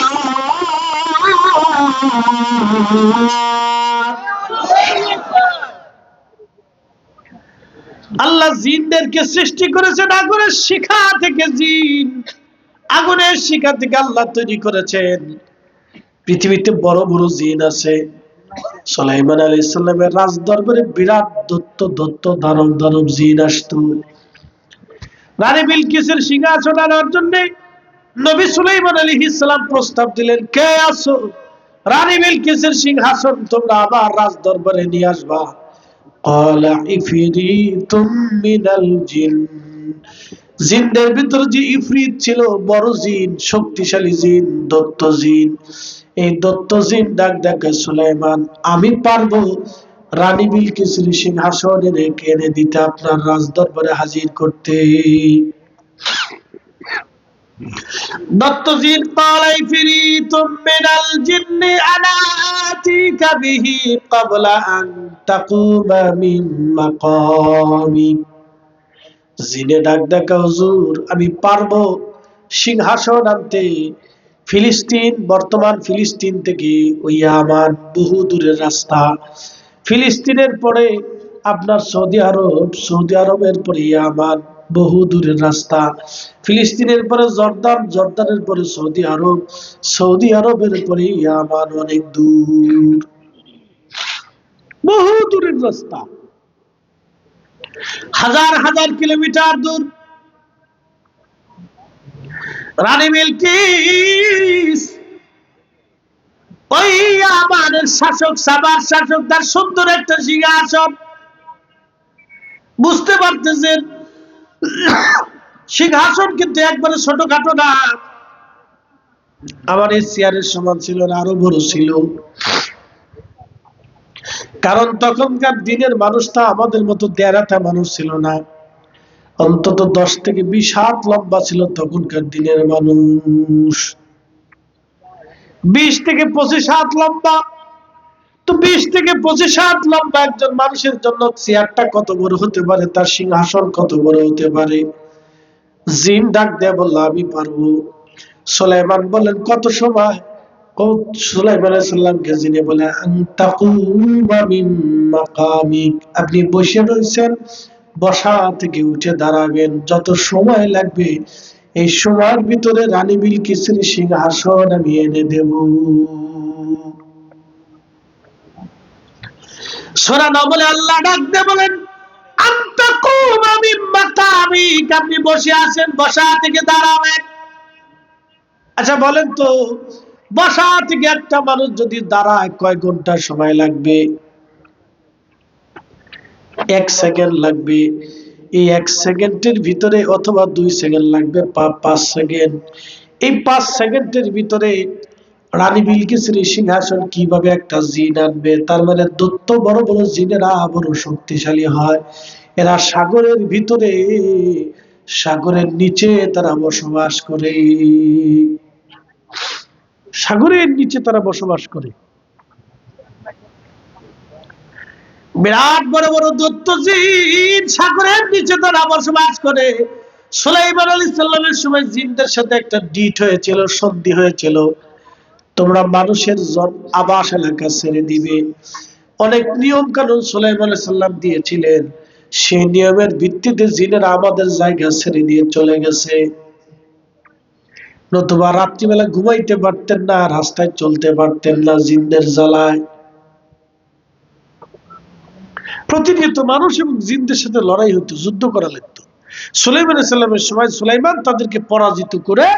আল্লাহ জিনদেরকে সৃষ্টি করেছেন আগুনের শিখা থেকে। জিন আগুনের শিখা থেকে আল্লাহ তৈরি করেছেন। পৃথিবীতে বড় বড় জিন আছে। সুলাইমান আলাইহিস সালামের রাজ দরবারে বিরাট দত্ত দানব দানব জিন আসতো। রানী বিলকিসের সিংহাসন আনার জন্য নবী সুলাইমান আলাইহিস সালাম প্রস্তাব দিলেন, কে আছো? রানী বিলকিসের সিংহাসন তোমরা আবার রাজ দরবারে নিয়ে আসবা। ক্বালা ইফরিতুম মিনাল জিন। জিনদের ভিতরে যে ইফরিত ছিল, বড় জিন, শক্তিশালী জিন, দত্ত জিন। এই দত্ত জিন ডাক ডাকে, সুলাইমান, আমি পারবো রানী বিলকিসের সিংহাসনে রেখে এনে দিতে, আপনার রাজ দরবারে হাজির করতে। দত্ত জিন, ক্বালা ইফরিতুম মিনাল জিন্নি আনা আতিকা বিহি ক্বাবলা আন তাকুমা মিন মাকামিক। জিনে ডাক ডাকা, হুজুর আমি পারবো সিংহাসন আনতে। ফিলিস্তিন, বর্তমান ফিলিস্তিন থেকে ওই ইয়ামান বহু দূরের রাস্তা। ফিলিস্তিনের পরে আপনার সৌদি আরব, সৌদি আরবের পরে ইয়ামান বহু দূরের রাস্তা। ফিলিস্তিনের পরে জর্দান, জর্দানের পরে সৌদি আরব, সৌদি আরবের পরে ইয়ামান, অনেক দূর, বহু দূরের রাস্তা, হাজার হাজার কিলোমিটার দূর। রানী বিলকিস ওই আমাদের শাসক, সাবার শাসক, তার সুন্দর একটা সিংহাসন। বুঝতে পারতেছেন সিংহাসন কিন্তু একবারে ছোটখাটো না, আমার এই চেয়ারের সমান ছিল না, আরো বড় ছিল। কারণ তখনকার দিনের মানুষটা আমাদের মতো দেড়াটা মানুষ ছিল না, অন্তত 10 থেকে 20 হাত লম্বা ছিল তখনকার দিনের মানুষ। 20 থেকে 25 হাত লম্বা। তো 20 থেকে 25 হাত লম্বা একজন মানুষের জন্য চেয়ারটা কত বড় হতে পারে, তার সিংহাসন কত বড় হতে পারে। জিন ডাক দেয়া বলল, আমি পারবো। সুলাইমান বলেন, কত সময়? সুলাইমান আলাইহিস সালামকে জিনে বলে, আনতাকুমা মিন মাকামিক, আপনি বসে রয়েছেন, বসা থেকে উঠে দাঁড়াবেন, যত সময় লাগবে এই সময়ের ভিতরে রানী বিলকিসের সিংহাসন আমি এনে দেব। সূরা নমলে আল্লাহ ডাক দিয়ে বলেন, আনতাকুমা মিন মাকামিক, আপনি বসে আছেন, বসা থেকে দাঁড়াবেন। আচ্ছা বলেন তো, বসা থেকে একটা মানুষ যদি দাঁড়ায় কয় ঘন্টা সময় লাগবে? 1 সেকেন্ড লাগবে। এই 1 সেকেন্ডের ভিতরে, অথবা 2 সেকেন্ড লাগবে, 5 সেকেন্ড। এই 5 সেকেন্ডের ভিতরে রানী বিলকিসের সিংহাসন কিভাবে একটা জিন আনবে? তার মানে দত্ত বড় বড় জিনেরা বড় শক্তিশালী হয়। এরা সাগরের ভিতরে, সাগরের নিচে তারা বসবাস করে, সাগরের নিচে তারা বসবাস করে। বিরাট বড় বড় দত্ত জিন সাগরের নিচে তারা বসবাস করে। সুলাইমান আলাইহিস সালামের সময় জিনদের সাথে একটা ডিট হয়েছিল, সন্ধি হয়েছিল, তোমরা মানুষের আবাস এলাকা ছেড়ে দিবে। অনেক নিয়ম কানুন সুলাইমান আলাইহিস সালাম দিয়েছিলেন, সেই নিয়মের ভিত্তিতে জিনেরা আমাদের জায়গা ছেড়ে দিয়ে চলে গেছে। নতুবা রাত্রিবেলা ঘুমাইতে পারতেন না, রাস্তায় চলতে পারতেন না জিনদের জ্বালায়। প্রতিনিয়ত মানুষ এবং জিনদের সাথে লড়াই হতো, যুদ্ধ করা লাগতো। সুলাইমান আলাইহিস সালামের সময় সুলাইমান তাদেরকে পরাজিত করে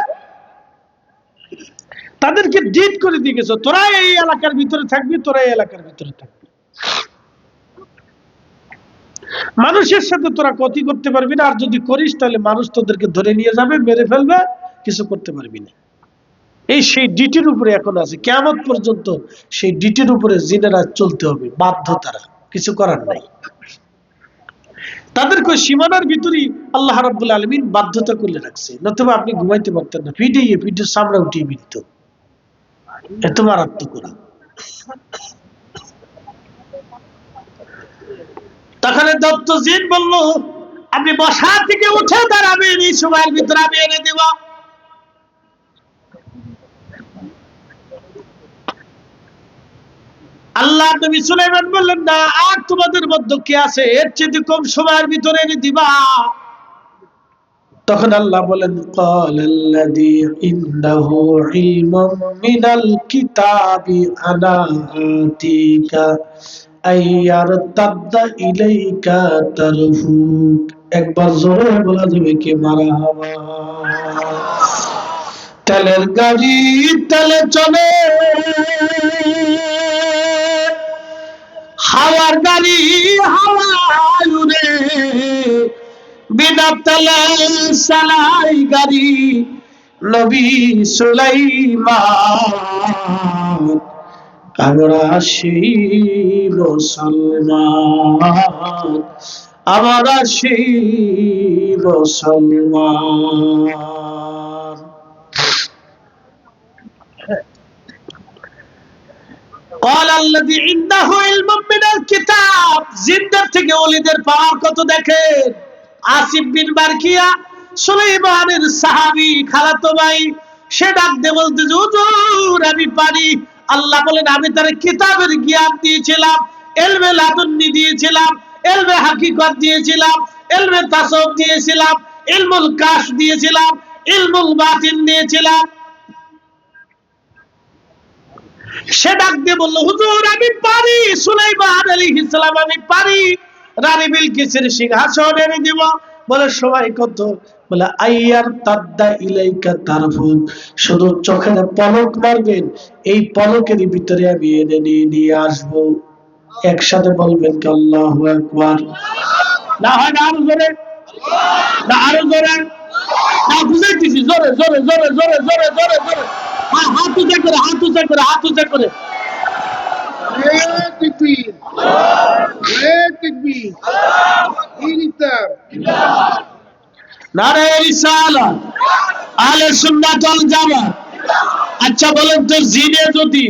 তাদেরকে ডিট করে দিয়ে গেছে, তোরা এই এলাকার ভিতরে থাকবি, তোরা এই এলাকার ভিতরে থাকবি, মানুষের সাথে তোরা ক্ষতি করতে পারবি না, আর যদি করিস তাহলে মানুষ তোদেরকে ধরে নিয়ে যাবে, মেরে ফেলবে, কিছু করতে পারবি না। সেই ডিটির উপরে এখন আছে, কিয়ামত পর্যন্ত সেই ডিটির উপরে জিনেরা চলতে হবে বাধ্যতারা, কিছু করার নাই। তাদেরকে সীমানার ভিতরেই আল্লাহ রাব্বুল আলামিন বাধ্যতা করে রাখছে, নতুবা আপনি ঘুমাইতে পারতেন না, পিঠের সামনে উঠিয়ে মিলত, এত মারাত্মক ওরা। তখন দত্ত জিন বলল, আপনি বসা থেকে উঠে দাঁড়াবেন, এই সময়ের ভিতরে আমি এনে দেব। আল্লাহ নবী সুলাইমান বললেন, না, আর তোমাদের মধ্যে কে আছে এর চেয়ে কম সময়ের ভিতরে এনে দিবা? তখন আল্লাহ বলেন, ক্বালাল্লাযী ইনদাহু ইলমুম মিনাল কিতাবি আনা আতিকা আইয়ারতাদ্দা ইলাইকা তারফুক। একবার জোরে বলা যাবে কি মারহাবা? তেলের গাড়ি তেলে চলে, হাওয়ার গাড়ি হাওয়ায় উড়ে, বিনা তেলে চালাই গাড়ি নবী সুলাইমান। আমরা সেই মুসলমান, আমরা সেই মুসলমান। قال الذي عنده علم من الكتاب, জিনদের থেকে ওলিদের পাওয়ার কত দেখেন। আসিফ বিন বারকিয়া সুলাইমানের সাহাবী, খালাতো ভাই, সে ডাক দিয়ে বলতেছে, হুজুর আমি পারি। আল্লাহ বলেন, আমি তার কিতাবের জ্ঞান দিয়েছিলাম, ইলমে লাদুন্নি দিয়েছিলাম, ইলমে হাকিকত দিয়েছিলাম, ইলমে তাসাউফ দিয়েছিলাম, ইলমুল কাশফ দিয়েছিলাম, ইলমুল বাতিন দিয়েছিলাম। সে ডাক দিয়ে বলল, হুজুর আমি পারি, সুলাইমান আলাইহিস সালাম আমি পারি, রানী বিলকিসের সিংহাসন এনে দিব। বলে সময় কত? বলে আইয়ার তাদ্দা ইলাইকা তারফুক, শুধু চোখের পলক মারবেন, এই পলকের ভিতরে আমি এনে নিয়ে আসবো। একসাথে বলবেন কি আল্লাহু আকবার? না হয় না আরো জোরে, না আরো জোরে, না বুঝাইতেছি, জোরে জোরে জোরে জোরে জোরে জোরে জোরে, হাত উঁচা করে, হাত উঁচা করে, হাত উঁচা করে। নারে রিসালাত, আহলে সুন্নাত ওয়াল জামাত। আচ্ছা বলেন তো, জিনে যদি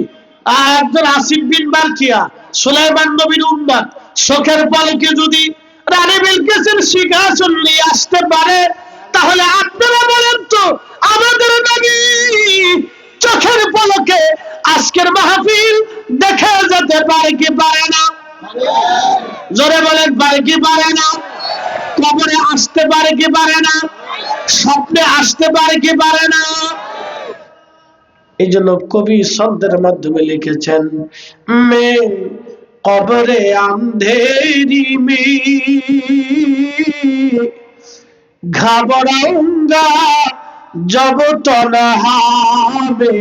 একজন আসিফ বিন বারকিয়া সুলাইমান নবীর উম্মত চোখের পলকে যদি রানী বিলকিসের সিংহাসন নিয়ে আসতে পারে, তাহলে আপনারা বলেন তো আমাদের নবী চোখের পলকে আজকের মাহফিল দেখে যেতে পারে কি পারে না? জোরে বলেন, পারে কি পারে না? কবরে আসতে পারে কি পারে না? স্বপ্নে আসতে পারে কি পারে না? এই জন্য কবি ছন্দের মাধ্যমে লিখেছেন, মে কবরে আন্ধেরি মে ঘাবড়াউঙ্গা জব তনহা মে,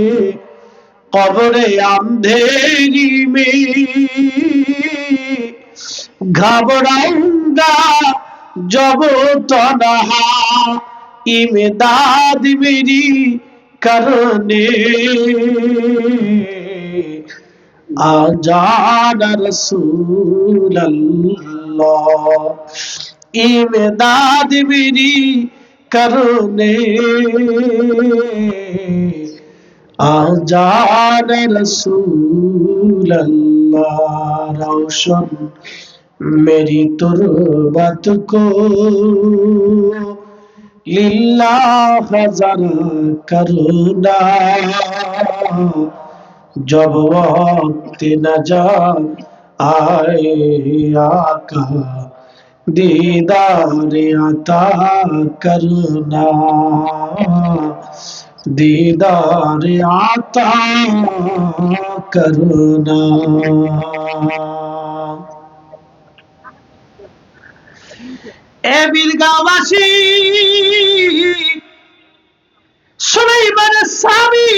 কবরে আন্ধেরি মে ঘাবড়াউঙ্গা জব তনহা, इमदाद मेरी करने आ जाना रसूल अल्लाह, इमदाद मेरी करने आ जाना रसूल अल्लाह। रोशन मेरी तुरबत को लिल्लाह जरा करुणा, जब वक्त नजा आए आका दीदार अता करना, दीदार अता करना। এ বীরগাঁওবাসী, সুলাইমানের স্বামী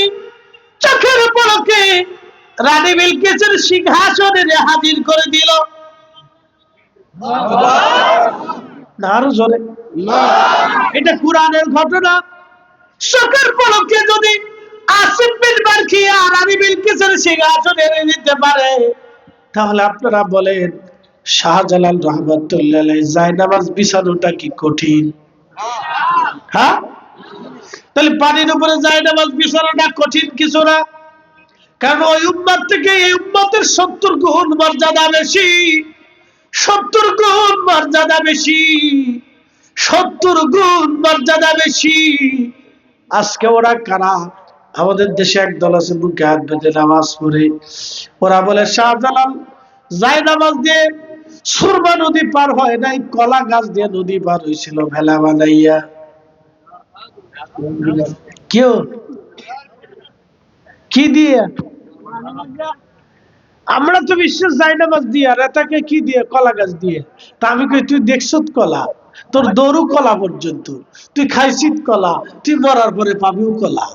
চোখের পলকে রানী বিলকিসের সিংহাসনে হাজির করে দিল। না আরো জোরে, এটা কোরআনের ঘটনা। চোখের পলকে যদি আসিফ বিন বারকিয়া রানী বিলকিসের সিংহাসন এনে দিতে পারে, তাহলে আপনারা বলেন শাহজালাল রহমাতুল্লাহ আলাইহি জায়নামাজ বিছানোটা কি কঠিন? হ্যাঁ, তাহলে পানির উপরে জায়নামাজ বিছানোটা কঠিন কিছু না। কারণ ওই উম্মত থেকে এই উম্মতের 70 গুণ মর্যাদা বেশি, 70 গুণ মর্যাদা বেশি, 70 গুণ মর্যাদা বেশি। আজকে ওরা কারা? আমাদের দেশে একদল আছে বুকে হাত বেঁধে নামাজ পড়ে, ওরা বলে শাহজালাল জায়নামাজ দিয়ে সুরমা নদী পার হয় নাই, কলা গাছ দিয়ে নদী পার হয়েছিল ভেলা বানাইয়া। কেউ কি দিয়ে? আমরা তো বিশ্বাস জায়নামাজ দিয়ে, আর এটাকে কি দিয়ে? কলা গাছ দিয়ে। তা আমি কই তুই দেখছত কলা? তোর দরু কলা পর্যন্ত, তুই খাইছিস কলা, তুই মরার পরে পাবিও কলা।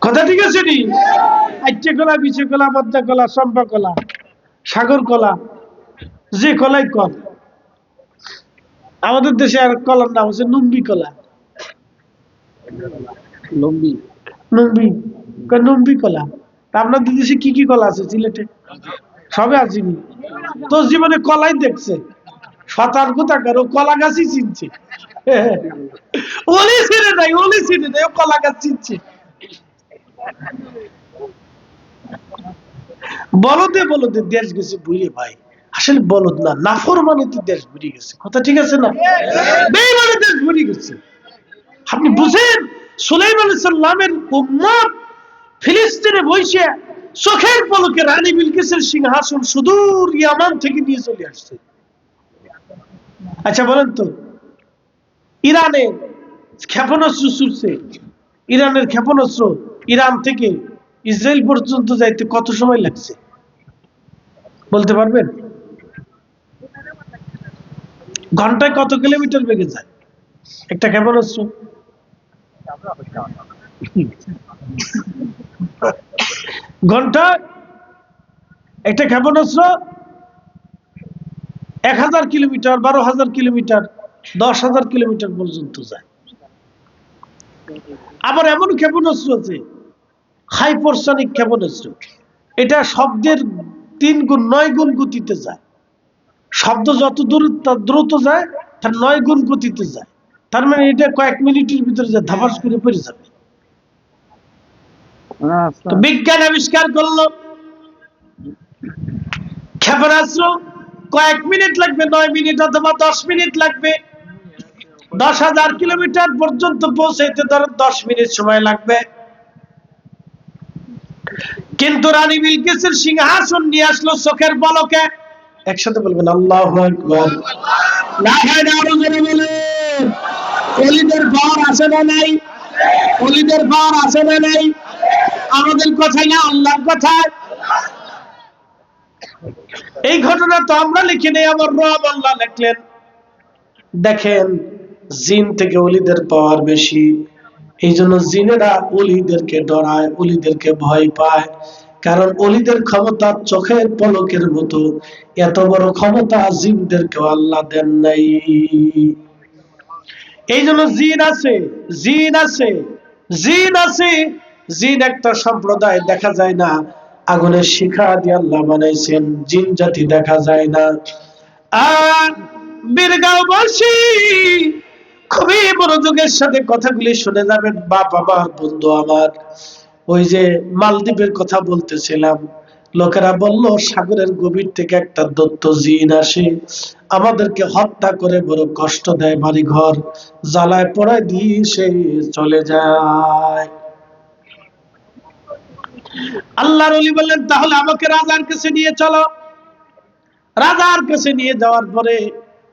কথা ঠিক আছে নি? আইচে কলা, বিচে কলা, পদ্মা কলা, চম্পা কলা, সাগর কলা, যে কলাই কল। আমাদের দেশে আর কলার নাম হচ্ছে নুম্বি কলা। লম্বি নুম্বি, নুম্বি কলা। তা আপনাদের দেশে কি কি কলা আছে সিলেটে? সবে আসিনি তোর জীবনে কলাই দেখছে? শতার কোথাকার, ও কলা গাছই চিনছে। ওলি চিনে নাই, ওলি চিনে নাই, ও কলা গাছ চিনছে। বলদে বলদে দেশ গেছে বুঝে ভাই, আসলে বলদ না, নাফরমানিতে দেশ বুঝে গেছে। কথা ঠিক আছে না? বেঈমানে দেশ বুঝে গেছে। আপনি বুঝেন সুলাইমান আলাইহিস সালামের উম্মত ফিলিস্তিনে বসে চোখের পলকে রানী বিলকিসের সিংহাসন সুদূর ইয়ামান থেকে নিয়ে চলে আসছে। আচ্ছা বলেন তো, ইরানে ক্ষেপণাস্ত্র ছুটছে, ইরানের ক্ষেপণাস্ত্র ইরান থেকে ইসরায়েল পর্যন্ত যাইতে কত সময় লাগছে বলতে পারবেন? ঘন্টায় কত কিলোমিটার বেগে যায় একটা ক্ষেপণাস্ত্র? ঘন্টা একটা ক্ষেপণাস্ত্র 1000 কিলোমিটার, 12,000 কিলোমিটার, 10,000 কিলোমিটার পর্যন্ত যায়। আবার এমন ক্ষেপণাস্ত্র আছে হাইপারসনিক ক্ষেপণাস্ত্র, এটা শব্দের 3 গুণ 9 গুণ গতিতে যায়। শব্দ যত দ্রুত যায় তার 9 গুণ গতিতে যায়। তার মানে এটা কয়েক মিনিটের ভিতরে যে ধাপাস করে পড়ে যাবে। তো বিজ্ঞান আবিষ্কার করলো ক্ষেপণাস্ত্র কয়েক মিনিট লাগবে, 9 মিনিট অথবা 10 মিনিট লাগবে। 10,000 কিলোমিটার পর্যন্ত পৌঁছাইতে ধরেন 10 মিনিট সময় লাগবে। কিন্তু রানী বিলকিসের সিংহাসন নিয়ে আসলো চোখের পলকে। একসাথে বলবেন আল্লাহু আকবার। না হয় না, আরো জোরে বলেন। ওলিদের পাওয়ার আছে না নাই? ওলিদের পাওয়ার আছে না নাই? আমাদের কথাই না, আল্লাহর কথা। এই ঘটনা তো আমরা লিখি নেই, আমার রব আল্লাহ লিখলেন। দেখেন জিন থেকে ওলিদের পাওয়ার বেশি, এই জন্য জিনেরা ওলিদেরকে ডরায়, ওলিদেরকে ভয় পায়। কারণ ওলিদের ক্ষমতা চোখের পলকের মতো, এত বড় ক্ষমতা জিনদেরকেও আল্লাহ দেন নাই। এই জন্য জিন আছে, জিন আছে, জিন আছে। জিন একটা সম্প্রদায়, দেখা যায় না। আগুনের শিখা দিয়ে আল্লাহ বানাইছেন, জিন জাতি দেখা যায় না। আর বীরগাঁওবাসী খুবই মনোযোগের সাথে কথাগুলি শুনে যাবেন। বাপ আমার বন্ধু আমার, ওই যে মালদ্বীপের কথা বলতেছিলাম, লোকেরা বলল সাগরের গভীর থেকে একটা দৈত্য জিন আসে, আমাদেরকে হত্যা করে বড় কষ্ট দেয়, বাড়ি ঘর জ্বালায় পোড়ায় দিয়ে সে চলে যায়। আল্লাহর ওলি বললেন তাহলে আমাকে রাজার কাছে নিয়ে চলো। রাজার কাছে নিয়ে যাওয়ার পরে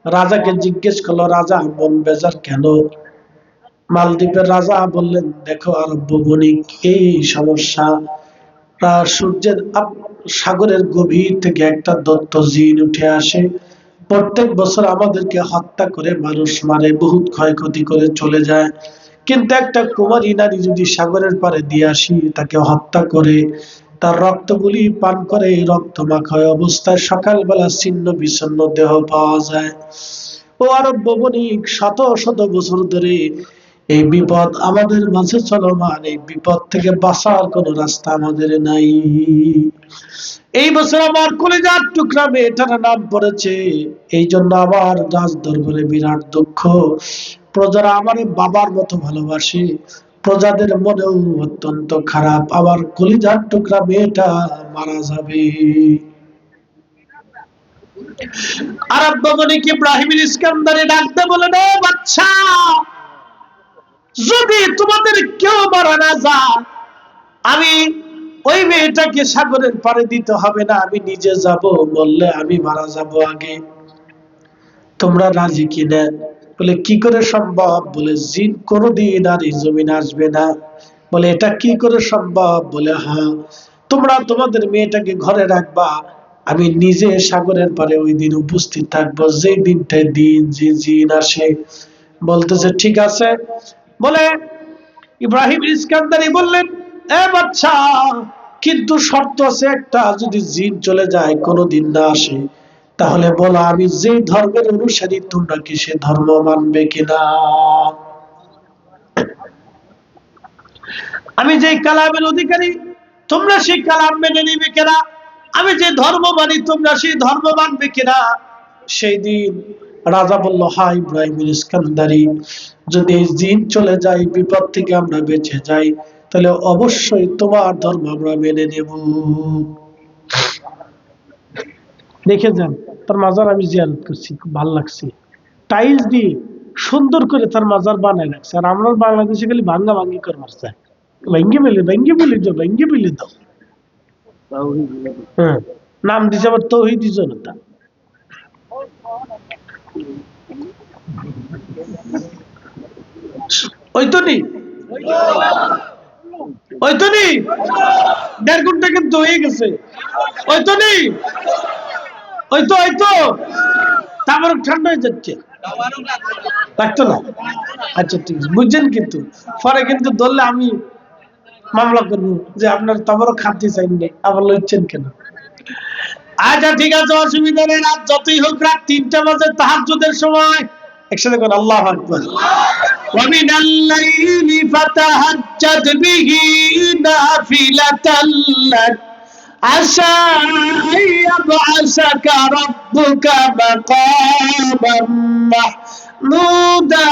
রাজাকে জিজ্ঞেস করলো, রাজা মন বেজার কেন? মালদ্বীপের রাজা বললেন, দেখো আরব্য বণিক, এই সমস্যা, সূর্যের সাগরের গভীর থেকে একটা দৈত্য জিন উঠে আসে, প্রত্যেক বছর আমাদেরকে হত্যা করে মানুষ মারে, বহুত ক্ষয়ক্ষতি করে চলে যায়। কিন্তু একটা কুমারী নারী যদি সাগরের পাড়ে দিয়ে আসি, তাকে হত্যা করে তার রক্তগুলি পান করে, এই রক্ত মাখায় অবস্থায় সকালবেলা ছিন্ন বিচ্ছিন্ন দেহ পাওয়া যায়। ও আরব বণিক, শত শত বছর ধরে এই বিপদ আমাদের মাঝে চলমান, এই বিপদ থেকে বাঁচার কোন রাস্তা আমাদের নাই। এই বছর আমার কলিজার টুকরা মেয়েটার নাম পড়েছে, এই জন্য আমার রাজ দরবারে বিরাট দুঃখ। প্রজারা আমার বাবার মতো ভালোবাসে, প্রজাদের মনেও অত্যন্ত খারাপ, আমার কলিজার টুকরা মেয়েটা মারা যাবে। আরব বৈজ্ঞানিক ইব্রাহিম ইস্কান্দারি ডাকতে বলেন, ও বাচ্চা, যদি তোমাদের কেউ মারা না যায়, আমি ওই মেয়েটাকে সাগরের পাড়ে দিতে হবে না, আমি নিজে যাব, বললে আমি মারা যাব আগে। তোমরা রাজি কিনা? বলে কি করে সম্ভব? বলে জিন কোনদিন আর এই জমিনে আসবে না। বলে এটা কি করে সম্ভব? বলে হ্যাঁ, তোমরা তোমাদের মেয়েটাকে ঘরে রাখবা, আমি নিজে সাগরের পাড়ে ওই দিন উপস্থিত থাকবো, যে দিনটায় দিন যে জিন আসে। বলতেছে ঠিক আছে। বলে ইব্রাহিম ইস্কান্দারি বললেন, এ বাচ্চা, কিন্তু শর্ত আছে একটা, যদি জিন চলে যায় কোনোদিন না আসে, তাহলে বলো আমি যে ধর্মের অনুসারী তোমরা কি সে ধর্ম মানবে কিনা? আমি যে কালামের অধিকারী তোমরা সেই কালাম মেনে নিবে কিনা? আমি যে ধর্ম মানি তোমরা সেই ধর্ম মানবে কিনা? সেই দিন রাজা বলল, হ্যাঁ ইব্রাহিম ইস্কান্দারি, যদি জিন চলে যায়, বিপদ থেকে আমরা বেঁচে যাই, তাহলে অবশ্যই তোমার ধর্ম আমরা মেনে নেব। দেখে যান, তার মাজার আমি জিয়ারত করছি, খুব ভালো লাগছে, টাইলস দিয়ে সুন্দর করে তার মাজার বানায় রাখছে। আর আমরা বাংলাদেশে খালি ভাঙ্গা ভাঙ্গি করবার চাই, ভেঙ্গে ফেলে দাও, ভেঙ্গে ফেলে দাও। হ্যাঁ, নাম দিছে আবার তৌহিদি জনতা। ওই তো নি, ওই তো নি, 1.5 ঘন্টা কিন্তু হয়ে গেছে। ওই তো নি, ওই তো, ওই তো, তারপর ঠান্ডা হয়ে যাচ্ছে, লাগতো না? আচ্ছা ঠিক আছে, বুঝছেন, কিন্তু পরে কিন্তু ধরলে আমি মামলা করবো যে আপনার তারপরও খাতে চাইনি, আবার লইছেন কেন? আচ্ছা ঠিক আছে, অসুবিধা নেই, রাত যতই হোক, রাত 3টা বাজে তাহাজ্জুদের সময়, একসাথে কোন আল্লাহু আকবার। ومن الليل فتهجد به نافلة لك عسى أن يبعثك ربك مقاما محمودا।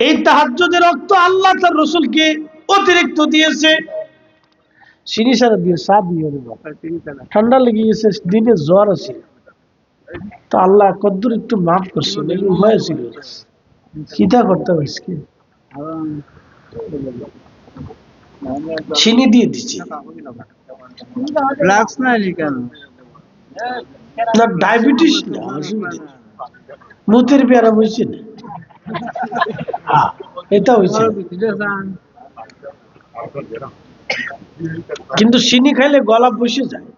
এই তাহাজ্জুদের রক্ত আল্লাহ তার রাসূলকে অতিরিক্ত দিয়েছে। চিনি সারা দিয়ে চা দিয়ে ঠান্ডা লেগে গেছে, দিনে জ্বর আছে, তো আল্লাহ কদ্দুর একটু মাফ করছে, উভয় ছিল কিতা করতে পারিস কি, চিনি দিয়ে দিচ্ছি না, ডায়াবেটিস না, অসুবিধা, মুতের পেয়ারা হয়েছে না, এটা হয়েছে, কিন্তু চিনি খাইলে গলা বসে যায়।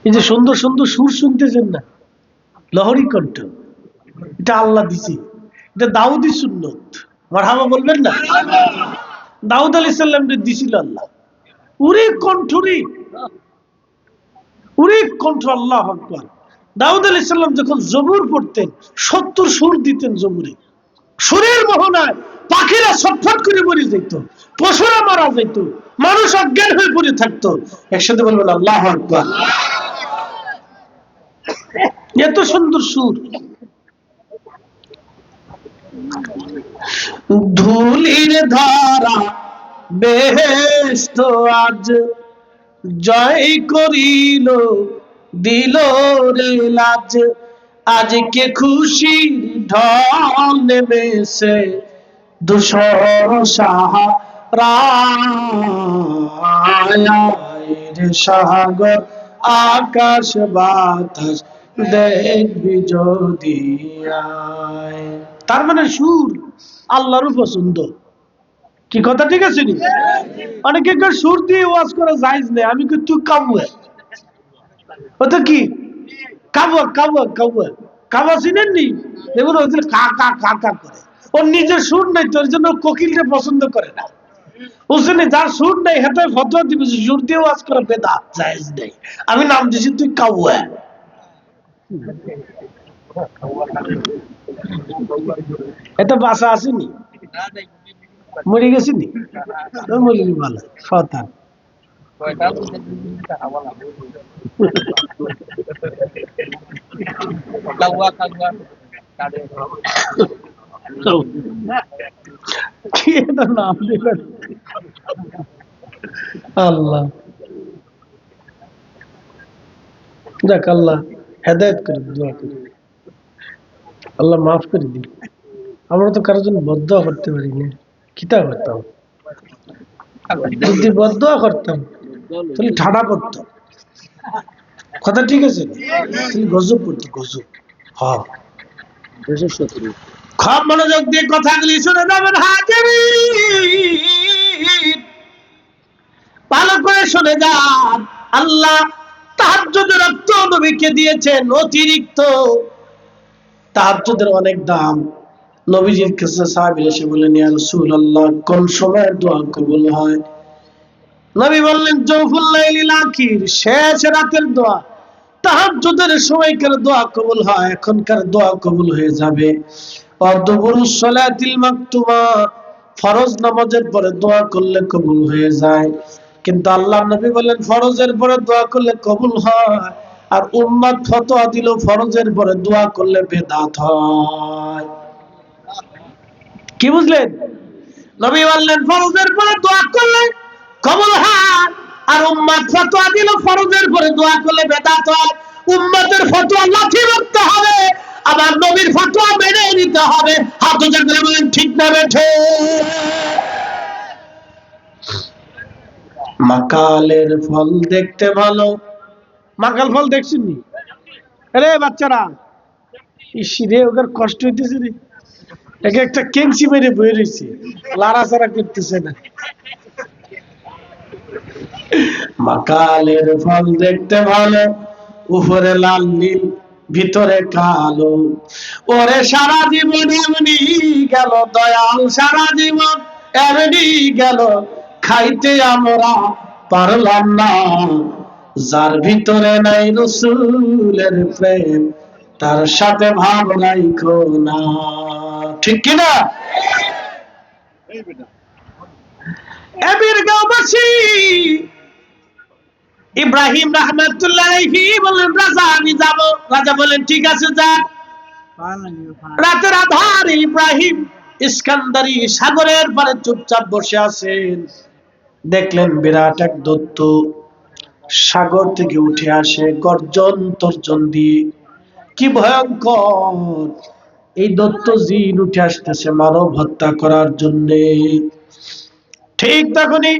এই যে সুন্দর সুন্দর সুর শুনতেছেন না, লহরী কণ্ঠ, এটা আল্লাহ দিছে, এটা দাউদি সুন্নত, মারহাবা বলবেন না? দাউদ আলাইহিস সালাম দিছিল আল্লাহ, উরে কণ্ঠরি, উরে কণ্ঠ, আল্লাহু আকবার। দাউদ আলাইহিস সালাম যখন জবুর পড়তেন 70 সুর দিতেন জবুরে, সুরের মোহনায় পাখিরা ছটফট করে মরে যেত, পশুরা মারা যেত, মানুষ অজ্ঞান হয়ে পড়ে থাকতো। একসাথে বলবেন আল্লাহু আকবার। এত সুন্দর সুর। ধুলির ধারা বেহেশত আজ জয় করিল, দিল রে লাজ, আজকে খুশির ঢল নেমেছে, ধূসর সাহারায় সাগর আকাশ বাতাস দেখবি যদি আয়। তার মানে সুর আল্লাহরও পছন্দ, কি কথা ঠিক আছে নি? অনেকে সুর দিয়ে ওয়াজ করা জায়েজ নেই, আমি কিন্তু কাবুয়া, ওটা কি কাবুয়া, কাবুয়া, কাবুয়া, কাবুয়া চিনেন নি? দেখুন ওই কা কা কা কা করে, ওর নিজের সুর নাই তো, ওর জন্য কোকিলকে পছন্দ করে না। বুঝলি, যার সুর নেই হাতে ফতোয়া দিবে, সুর দিয়ে ওয়াজ করা বেদাত, জায়েজ নেই। আমি নাম দিছি তুই কাউয়া। এটা বাসা আসেনি, মরে গেছিনি, মরে ভালো শতান। কি এটা নাম দিলেন? আল্লাহ, দেখ আল্লাহ হেদায়েত করে, দোয়া করি আল্লাহ মাফ করে দিই। আমরা তো কারোর জন্য বদদোয়া করতে পারি না, কিতা করতাম? যদি বদদোয়া করতাম তাহলে ঠাডা পড়তো, কথা ঠিক আছে, তাহলে গজব পড়তো, গজব। হ্যাঁ, খুব মনোযোগ দিয়ে কথাগুলি শুনে যাবেন হাজিরিন, ভালো করে শুনে যান। আল্লাহ তাহাজ্জুদের রক্ত নবীকে দিয়েছেন অতিরিক্ত, তাহাজ্জুদের অনেক দাম। নবীজির কাছে সাহাবীরা এসে বললেন, ইয়া রাসূলুল্লাহ, কোন সময় দোয়া কবুল হয়? নবী বললেন, জওফুল লাইলিল আখির, শেষ রাতের দোয়া, তাহাজ্জুদের সময়কার দোয়া কবুল হয়, এখনকার দোয়া কবুল হয়ে যাবে। দুবুরুস সালাতিল মাকতুবা, ফরজ নামাজের পরে দোয়া করলে কবুল হয়ে যায়। কিন্তু আল্লাহর নবী বলেন ফরজের পরে দোয়া করলে কবুল হয়, আর উম্মত ফতোয়া দিল ফরজের পরে দোয়া করলে বেদাত হয়। কি বুঝলেন? নবী বললেন ফরজের পরে দোয়া করলে কবুল হয়, আর উম্মত ফতোয়া দিল ফরজের পরে দোয়া করলে বেদাত হয়। উম্মতের ফতোয়া লাঠি রাখতে হবে, আবার নবীর ফতোয়া মেনে নিতে হবে। হাত উঁচু করে বলেন ঠিক না বেঠে? মাকালের ফল দেখতে ভালো, মাকাল ফল দেখছেন নি? আরে বাচ্চারা, ইসিরে ওদের কষ্ট হইতেছে রে, একে একটা কেঞ্চি মেরে বয়ে রয়েছে, লাড়াচাড়া করতেছে না। মাকালের ফল দেখতে ভালো, উপরে লাল নীল ভিতরে কালো, ওরে সারা জীবন এমনি গেল দয়াল, সারা জীবন এমনি গেল, খাইতে আমরা পারলাম না। যার ভিতরে নাই রসুলের প্রেম, তার সাথে ভাব রাইখো না। ঠিক কিনা? এবির গাঁওবাসী ইব্রাহিম রাহমাতুল্লাহ আলাইহি বলেন, রাজা আমি যাব। রাজা বলেন ঠিক আছে যা। রাতের আধারে ইব্রাহিম ইস্কান্দারি সাগরের পারে চুপচাপ বসে আছেন। দেখলেন বিরাট এক দৈত্য সাগর থেকে উঠে আসে গর্জন তর্জন দিয়ে। কি ভয়ঙ্কর! এই দৈত্য জিন উঠে আসতেছে মানব হত্যা করার জন্য। ঠিক তখনই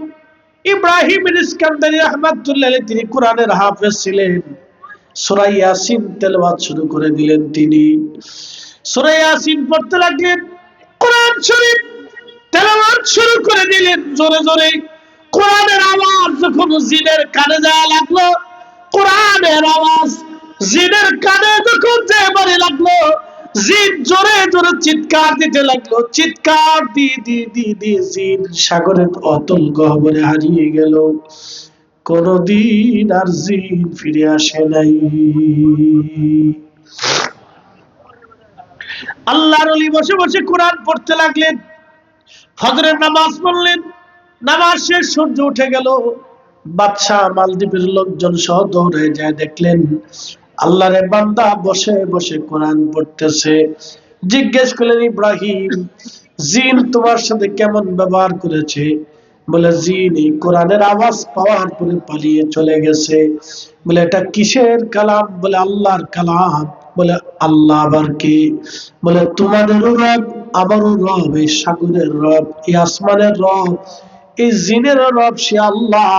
ইব্রাহিম ইস্কান্দারি রাহমাতুল্লাহ আলাইহি, তিনি কোরআনের হাফেজ ছিলেন, সূরা ইয়াসিন তেলাওয়াত শুরু করে দিলেন। তিনি সূরা ইয়াসিন পড়তে লাগলেন, কোরআন শরীফ তেলাওয়াত শুরু করে দিলেন জোরে জোরে। কোরআনের আওয়াজ যখন জিনের কানে যায় লাগলো, কোরআনের আওয়াজ জিনের কানে যখন যেবারে লাগলো, জিন জোরে জোরে চিৎকার দিতে লাগলো। চিৎকার দিয়ে দিয়ে দিয়ে দিয়ে জিন সাগরের অতল গহ্বরে হারিয়ে গেল। কোনদিন আর জিন ফিরে আসে নাই। আল্লাহর ওলি বসে বসে কোরআন পড়তে লাগলেন, ফজরের নামাজ পড়লেন। নামাজ শেষ, সূর্য উঠে গেল। বাদশাহ মালদ্বীপের লোকজন সহ দৌড়ে যায়, দেখলেন আল্লাহর বান্দা বসে বসে কোরআন পড়তেছে। জিজ্ঞেস করলেন, ইব্রাহিম, জিন তোমার সাথে কেমন ব্যবহার করেছে? বলে, জিন এই কোরআনের আওয়াজ পাওয়ার পরে পালিয়ে চলে গেছে। বলে, এটা কিসের কালাম? বলে, আল্লাহর কালাম। বলে, আল্লাহ আবার কি? বলে, তোমাদেরও রব আমারও রব, এই সাগরের রব, এই আসমানের রব, এই জিনেরও রব সে আল্লাহ,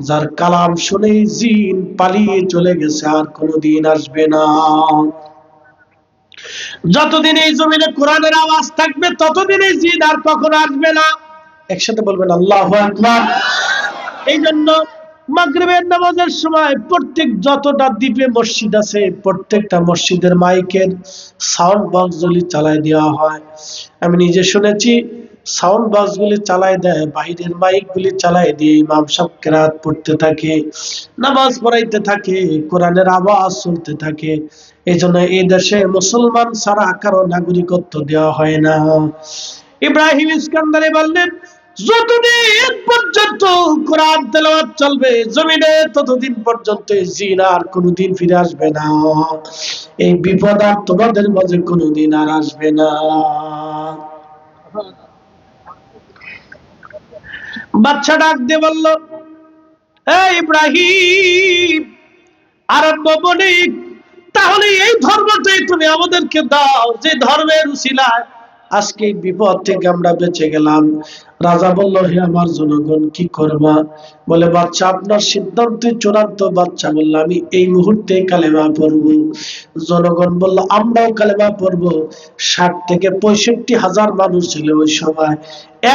যার কালাম শুনে জিন পালিয়ে চলে গেছে, আর কোনোদিন আসবে না। যতদিন এই জমিনে কোরআনের আওয়াজ থাকবে ততদিন এই জিন আর কখনো আসবে না। একসাথে বলবেন আল্লাহু আকবার। এই জন্য মাগরিবের নামাজের সময় প্রত্যেক যতটা দ্বীপে মসজিদ আছে, প্রত্যেকটা মসজিদের মাইকের সাউন্ড বক্স যদি চালায় দেওয়া হয়। আমি নিজে শুনেছি, সাউন্ড বাস গুলি চালাই দেয়, বাইরের মাইক গুলি চালাই দিয়ে ইমাম সাহেব কেরাত পড়তে থাকে, নামাজ পড়াইতে থাকে, কোরআনের আওয়াজ শুনতে থাকে। এই জন্য এই দেশে মুসলমান ছাড়া কারো নাগরিকত্ব দেওয়া হয় না। ইব্রাহিম ইস্কান্দারি বললেন, যতদিন পর্যন্ত কোরআন তেলাওয়াত চলবে জমিনে, ততদিন পর্যন্ত জিন আর কোনোদিন ফিরে আসবে না। এই বিপদ আর তোমাদের মাঝে কোনোদিন আর আসবে না। বাচ্চা ডাক দিয়ে বলল, ইব্রাহিম, আরম্ভ বণিক, তাহলে এই ধর্মটাই তুমি আমাদেরকে দাও, যে ধর্মের উসিলায় আজকে এই বিপদ থেকে আমরা বেঁচে গেলাম। রাজা বলল, হে আমার জনগণ, কি করবা? বলে, বাচ্চা আপনার সিদ্ধান্ত চূড়ান্ত। বাচ্চা বলল, আমি এই মুহূর্তে কালেমা পড়ব। জনগণ বলল, আমরাও কালেমা পড়ব। ৬০ থেকে ৬৫,০০০ মানুষ ছিল ওই সময়।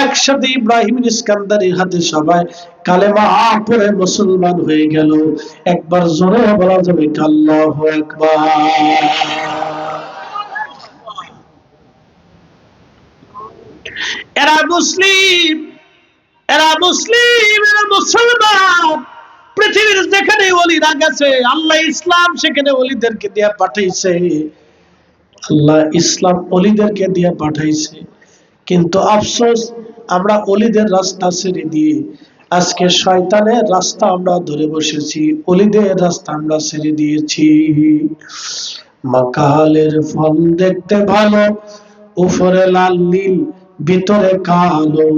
একসাথে ইব্রাহিম ইস্কান্দারির হাতে সবাই কালেমা পড়ে মুসলমান হয়ে গেল। একবার জোরে বলা যাবে আল্লাহু আকবার। এরা মুসলিম, এরা মুসলিম, এরা মুসলমান। পৃথিবীর যেখানে ওলিরা গেছে, আল্লাহ ইসলাম সেখানে ওলিদেরকে দিয়ে পাঠাইছে। আল্লাহ ইসলাম ওলিদেরকে দিয়ে পাঠাইছে। কিন্তু আফসোস, আমরা ওলিদের রাস্তা ছেড়ে দিয়ে আজকে শয়তানের রাস্তা আমরা ধরে বসেছি, ওলিদের রাস্তা আমরা ছেড়ে দিয়েছি। মাকালের ফল দেখতে ভালো, উপরে লাল নীল ভিতরে কালো।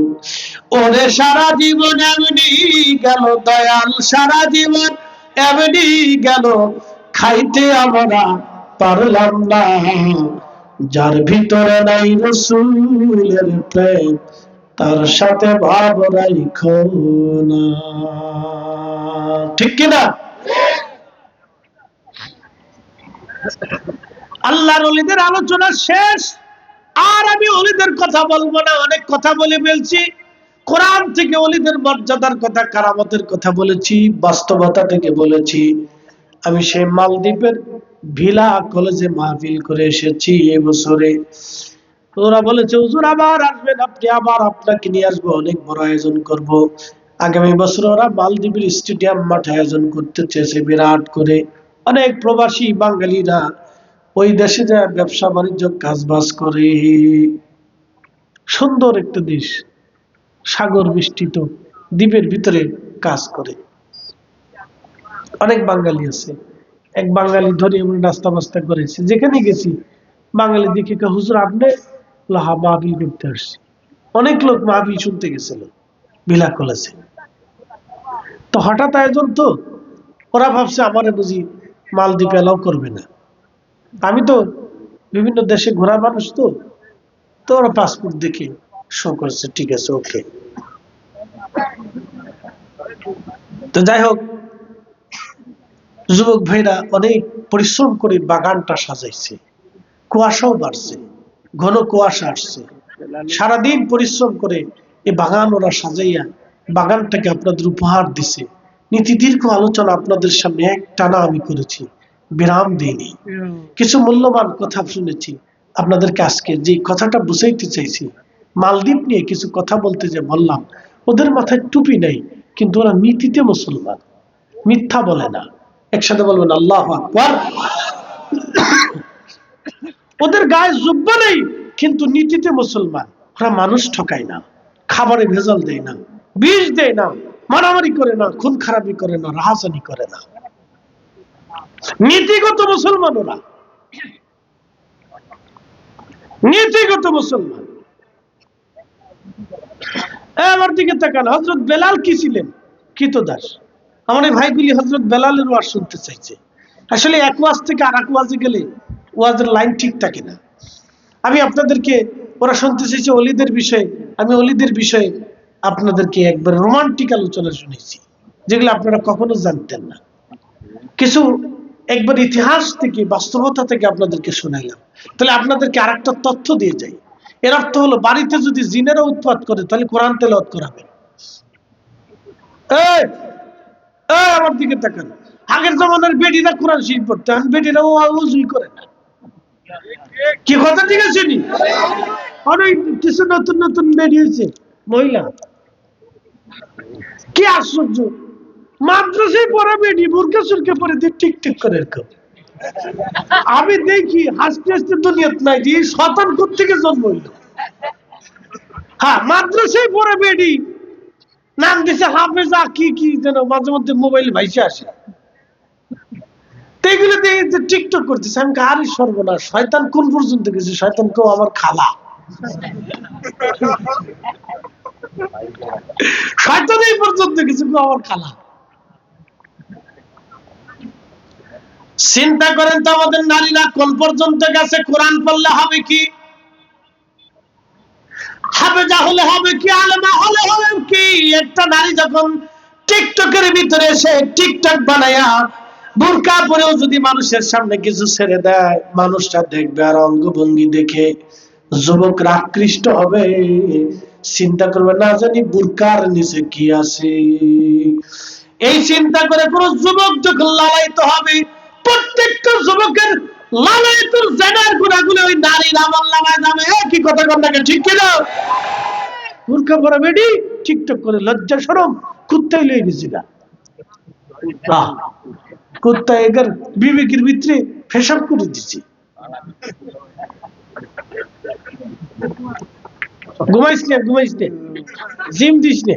ওরে সারা জীবন এমনি গেল দয়াল, সারা জীবন এমনি গেল, খাইতে আমরা পারলাম না। যার ভিতরে নাই রাসূলের প্রেম, তার সাথে ভাব রাইখো না। ঠিক কিনা? আল্লাহর ওলিদের আলোচনা শেষ। আর আমি ওলিদের কথা বলবো না, অনেক কথা বলে ফেলছি। কোরআন থেকে ওলিদের মর্যাদার কথা, কারামতের কথা বলেছি, বাস্তবতা থেকে বলেছি। আমি সেই মালদ্বীপের ভিলা কলেজে মাহফিল করে এসেছি এবছরে। ওরা বলেছে, হুজুর আবার আসবেন আপনি, আবার আপনাকে নিয়ে আসবো, অনেক বড় আয়োজন করব। আগামী বছর ওরা মালদ্বীপের স্টেডিয়াম মাঠে আয়োজন করতে চেয়েছে বিরাট করে। অনেক প্রবাসী বাঙালিরা ওই দেশে যায় ব্যবসা বাণিজ্য কাজ বাজ করে। সুন্দর একটা দেশ, সাগর বেষ্টিত, দ্বীপের ভিতরে কাজ করে। অনেক বাঙালি আছে। এক বাঙালি ধরে আমরা নাস্তা বাস্তা করেছি, যেখানে গেছি বাঙালি দেখে, হুজুর আপনি? মাহফিল করতে আসছি। অনেক লোক মাহফিল শুনতে গেছিল ভিলা কলেজে। তো হঠাৎ আয়োজন, তো ওরা ভাবছে আমারে বুঝি মালদ্বীপ এলাও করবে না। আমি তো বিভিন্ন দেশে ঘোরা মানুষ, তো তো ওরা পাসপোর্ট দেখে শো করছে, ঠিক আছে, ওকে। তো যাই হোক, যুবক ভাইরা অনেক পরিশ্রম করে বাগানটা সাজাইছে। কুয়াশাও বাড়ছে, ঘন কুয়াশা আসছে। সারাদিন পরিশ্রম করে এই বাগান ওরা সাজাইয়া বাগানটাকে আপনাদের উপহার দিছে। নীতি দীর্ঘ আলোচনা আপনাদের সামনে এক টানা আমি করেছি, বিরাম দিইনি। কিছু মূল্যবান কথা শুনেছি আপনাদেরকে। আজকে যে কথাটা বুঝাইতে চাইছি, মালদ্বীপ নিয়ে কিছু কথা বলতে যে বললাম, ওদের মাথায় টুপি নেই, কিন্তু ওরা নীতিতে মুসলমান, মিথ্যা বলে না। একসাথে বলবেন আল্লাহু আকবার। ওদের গায়ে জুব্বা নেই, কিন্তু নীতিতে মুসলমান। ওরা মানুষ ঠকায় না, খাবারে ভেজাল দেয় না, বিষ দেয় না, মারামারি করে না, খুন খারাপি করে না, রাহাজানি করে না। নীতিগত মুসলমান ওরা, নীতিগত মুসলমান। আমার দিকে তাকান, হযরত বেলাল কি ছিলেন? কৃতদাস। আমার এই ভাইগুলি হযরত বেলালের ওয়াজ শুনতে চাইছে। আসলে এক ওয়াজ থেকে আর এক ওয়াজে গেলে ওয়াজের লাইন ঠিক থাকে না। আমি আপনাদেরকে, ওরা শুনতে চাইছে অলিদের বিষয়ে, আমি অলিদের বিষয়ে আপনাদেরকে একবার রোমান্টিক আলোচনা শুনেছি, যেগুলো আপনারা কখনো জানতেন না। কিছু একবার ইতিহাস থেকে, বাস্তবতা থেকে আপনাদেরকে শোনাইলাম। তাহলে আপনাদেরকে আরেকটা তথ্য দিয়ে যাই। এর অর্থ হলো, বাড়িতে যদি জিনেরা উৎপাত করে, তাহলে কোরআন তেলাওয়াত করাবেন। আমার দিকে তাকান। আগের জমানার বেটিরা কোরআন শরীফ পড়তে, এখন বেটিরা ওযুই করে না। কি কথা ঠিক আছে নি? অনেক কিছু নতুন নতুন বেরিয়েছে মহিলা, কি আশ্চর্য, মাদ্রাসায় পড়া বেডি বুরকা সুরকে পরে দিয়ে টিকটিক করে এরকম। আমি দেখি হাসতে হাসতে দুনিয়াত নাই যে শতান থেকে জন্ম হইল। হ্যাঁ, মাদ্রাসায় পড়া বেডি, নাম দিছে হাফেজা কি কি যেন, মাঝে মধ্যে মোবাইল ভাইসে আসে, এগুলো দিয়ে যে টিকটক করতেছে। আমি আরে সর্বনাশ, শয়তান কোন পর্যন্ত গেছে? শয়তান কেউ আমার খালা, শয়তান এই পর্যন্ত গেছে কেউ আমার খালা। চিন্তা করেন তো আমাদের নারীরা কোন পর্যন্ত গেছে। কোরআন পড়লে হবে কি, হাফেজা হলে হবে কি, আলেমা হলে হবে কি? একটা নারী যখন টিকটকের ভিতরে এসে টিকটক বানায়া বোরকা পরেও যদি মানুষের সামনে কিছু ছেড়ে দেয়, মানুষটা দেখবে আর অঙ্গভঙ্গি দেখে যুবকরা আকৃষ্ট হবে, চিন্তা করবে না জানি বোরকার নিচে কি আছে। এই চিন্তা করে কোন যুবক যখন লালায়িত হবে, প্রত্যেকটা যুবকের লালায়িতর জায়গার গুণাগুলো ওই নারীর আমল নামায় যাবে। কি কথা কন না, ঠিক কিনা? বোরকা পরা বেডি টিকটক করে লজ্জা শরম কুত্তাই লয়ে গেছি না, কুত্তা এগার বিবেকের ভিতরে ফেসাব করে দিচ্ছি। ঘুমাইস নে, ঘুমাইস নে, জিম দিস নে।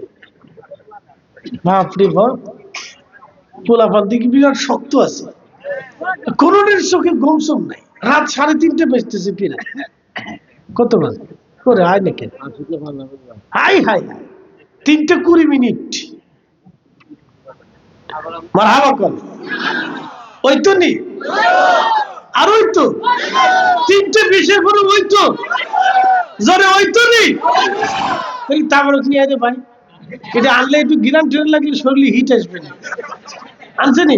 বাপরে বাপ, পোলাপান দিকে বিরাট শক্ত আছে, করোনের চোখে ঘুমসুম নাই, রাত 3:30 বেজতেছে কিনা, কত বাজে করে আয় নাকি, হাই হাই হাই, 3:20। মারহাবা কল, ওই তো নি, আর ওই তো 3:20 পরে ওই তো জোরে ওই তো নি। তারপরে নিয়ে আয় ভাই, এটা আনলে একটু গিরাম ট্রেন লাগলে শরীরে হিট আসবে না, আনছে নি?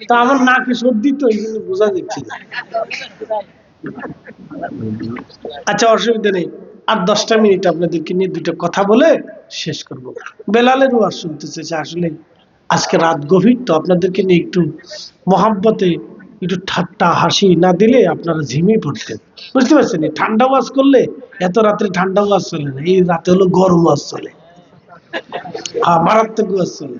তা আমার নাকে সর্দি তো, এই জন্য বোঝা যাচ্ছে না। আচ্ছা, অসুবিধা নেই, আর 10টা মিনিট আপনাদেরকে নিয়ে দুটো কথা বলে শেষ করব। বেলালের ওয়াজ শুনতে চেয়েছে, আসলে আজকে রাত গভীর তো, আপনাদেরকে নিয়ে একটু মহাব্বতে একটু ঠাট্টা হাসি না দিলে আপনারা ঝিমিয়ে পড়তেন, বুঝতে পারছেন? ঠান্ডা ওয়াজ করলে এত রাত্রে ঠান্ডা ওয়াজ চলে না, এই রাতে হলো গরম ওয়াজ চলে, মারাত্মক ওয়াজ চলে।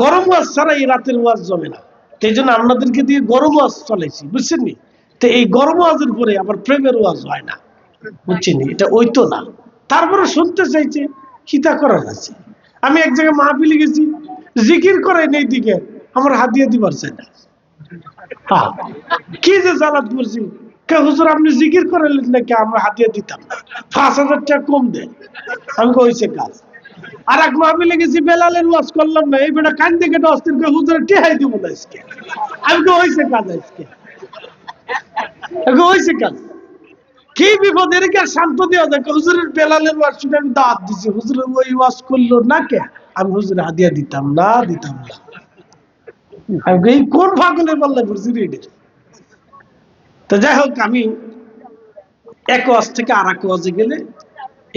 গরম ওয়াজ ছাড়া এই রাতের ওয়াজ জমে না, এই জন্য আপনাদেরকে দিয়ে গরম ওয়াজ চলেছি, বুঝছেন নি? তো এই গরম ওয়াজের পরে আবার প্রেমের ওয়াজ হয় না, বুঝছেন? এটা ওই তো না, তারপরে শুনতে চাইছে, কিতা করার আছে। আমি এক জায়গায় মাহফিলে গেছি, জিকির করে নেই দিকে আমার হাদিয়া দিবার চাই না, কি যে জ্বালাত করছি। হুজুর আপনি জিকির করালেন নাকি, আমরা হাতিয়া দিতাম না, 5,000 টাকা কম দেয়। আমি কইছে কাজ। আর এক মাহফিলে গেছি, বেলালের ওয়াজ করলাম না, এই বেটা কান দিকে অস্থির করে হুজুরে টেহাই দিব না আজকে। আমি কইছে কাজ আজকে, হয়েছে কাজ। কি বিপদ, এর কি শান্ত দেওয়া যায়? হুজুরের বেলালের ওয়াজ শুনে আমি দাঁত দিছি, হুজুরের ওই ওয়াজ করলো না কে, আমি হুজুরে হাদিয়া দিতাম না, দিতাম না। এই কোন পাগলের পাল্লা করছি রে? তো যাই হোক, আমি এক ওয়াজ থেকে আর এক ওয়াজে গেলে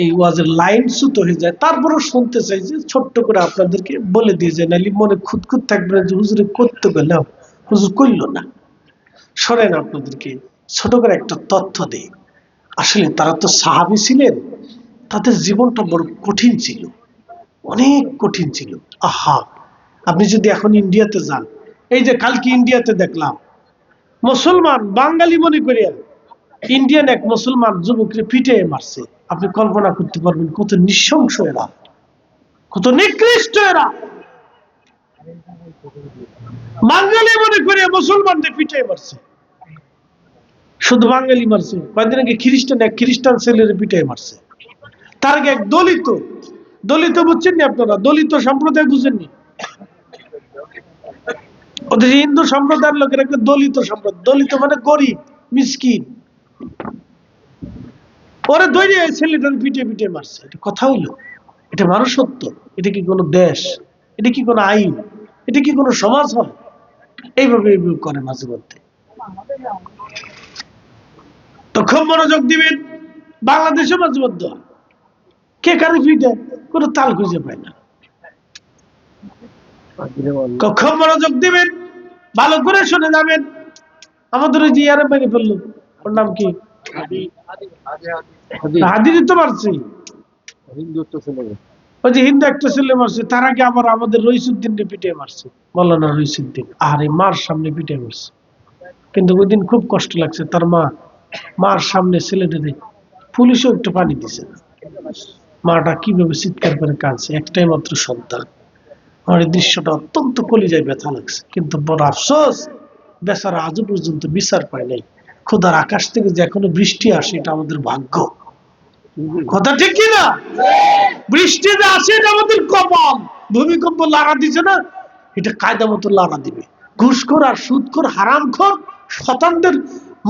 এই ওয়াজের লাইন সুতো হয়ে যায়। তারপরে শুনতে চাই যে ছোট্ট করে আপনাদেরকে বলে দিয়ে যায়, নাহলে মনে খুঁতখুত থাকবে না যে হুজুরে করতে গেলে হুজুর করল না। শোনেন, আপনাদেরকে ছোট করে একটা তথ্য দেই। আসলে তারা তো সাহাবী ছিলেন, তাদের জীবনটা বড় কঠিন ছিল, অনেক কঠিন ছিল। আহা, আপনি যদি এখন ইন্ডিয়াতে যান, এই যে কালকে ইন্ডিয়াতে দেখলাম মুসলমান বাঙালি মনে করিয়া ইন্ডিয়ান এক মুসলমান যুবককে পিটে মারছে। আপনি কল্পনা করতে পারবেন কত নৃশংস এরা, কত নিকৃষ্ট এরা। বাঙালি মনে করিয়া মুসলমানদের পিটে মারছে, শুধু বাঙালি মারছে, কয়েকদিন আগে খ্রিস্টান ছেলের পিটে মারছে। তার আগে এক দলিত, দলিত বুঝছেন নি আপনারা? দলিত সম্প্রদায় বুঝেননি? ওদের হিন্দু সম্প্রদায়ের লোকের একটা দলিত সম্প্রদায়, দলিত মানে গরিব মিসকিন, ওরা দৈরে ছেলেটার পিটে পিটে মারছে। এটা কথা হইলো? এটা মানুষত্ব? এটা কি কোনো দেশ? এটা কি কোনো আইন? এটা কি কোনো সমাজ হয়? এইভাবে করে মাঝে মধ্যে। তো খুব মনোযোগ দিবেন, বাংলাদেশে মাঝে মধ্যে কে কারে পিটে কোনো তাল খুঁজে পায় না। খুব মনোযোগ দিবেন, ভালো করে শুনে যাবেন। আমাদের ওই যে ইয়ারে মেরে ফেললো, ওর নাম কি? হাদি দিতে পারছি। ওই যে হিন্দু একটা ছেলে মারছে, তার আগে আবার আমাদের রইসুদ্দিন পিটে মারছে, মৌলানা রইসুদ্দিন। আরে মার সামনে পিটে মারছে, কিন্তু ওই দিন খুব কষ্ট লাগছে। তার মার সামনে ছেলেটারে পুলিশও একটু পানি দিছে। মাটা কিভাবে চিৎকার করে কাঁদছে, একটাই মাত্র সন্তান। আমার এই দৃশ্যটা অত্যন্ত কলিজায় ব্যথা লাগছে। কিন্তু বড় আফসোস, বেচারা আজও পর্যন্ত বিচার পায় নাই। খোদার আকাশ থেকে যে এখনো বৃষ্টি আসে, এটা আমাদের ভাগ্য। কথা ঠিক কিনা? বৃষ্টি যে আসে এটা আমাদের কপাল। ভূমিকম্প লাড়া দিছে না, এটা কায়দা মতো লাড়া দিবে। ঘুষখোর আর সুদখোর হারামখোর শতানদের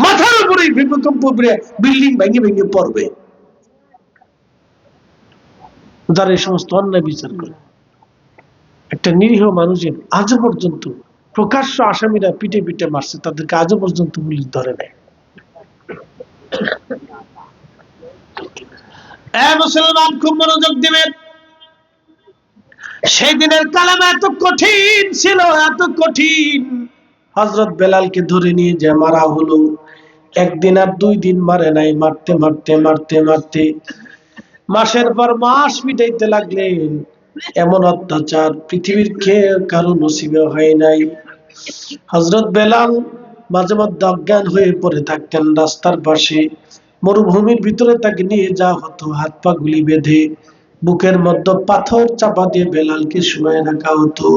মাথার উপরে ভূমিকম্প বিল্ডিং ভেঙে ভেঙে পড়বে, যারা এই সমস্ত অন্যায় বিচার করে। একটা নিরীহ মানুষের আজও পর্যন্ত প্রকাশ্য আসামিরা পিটে পিটে মারছে, তাদেরকে আজও পর্যন্ত পুলিশ ধরে নেয়। মুসলমান খুব মনোযোগ দিবেন। সেই দিনের কালেমা এত কঠিন ছিল, এত কঠিন। হযরত বেলালকে ধরে নিয়ে যে মারা হলো, একদিন আর 2 দিন মারে নাই, মারতে মারতে মারতে মারতে মাসের পর মাস পিটাইতে লাগলেন। এমন অত্যাচার পৃথিবীর কারো নসিবে হয় নাই। হযরত বেলাল মাঝে মধ্যে অজ্ঞান হয়ে পড়ে থাকতেন রাস্তার পাশে। মরুভূমির ভিতরে তাকে নিয়ে যাওয়া হতো, হাত পা গুলি বেঁধে বুকের মধ্যে পাথর চাপা দিয়ে বেলালকে শুয়ে রাখা হতো।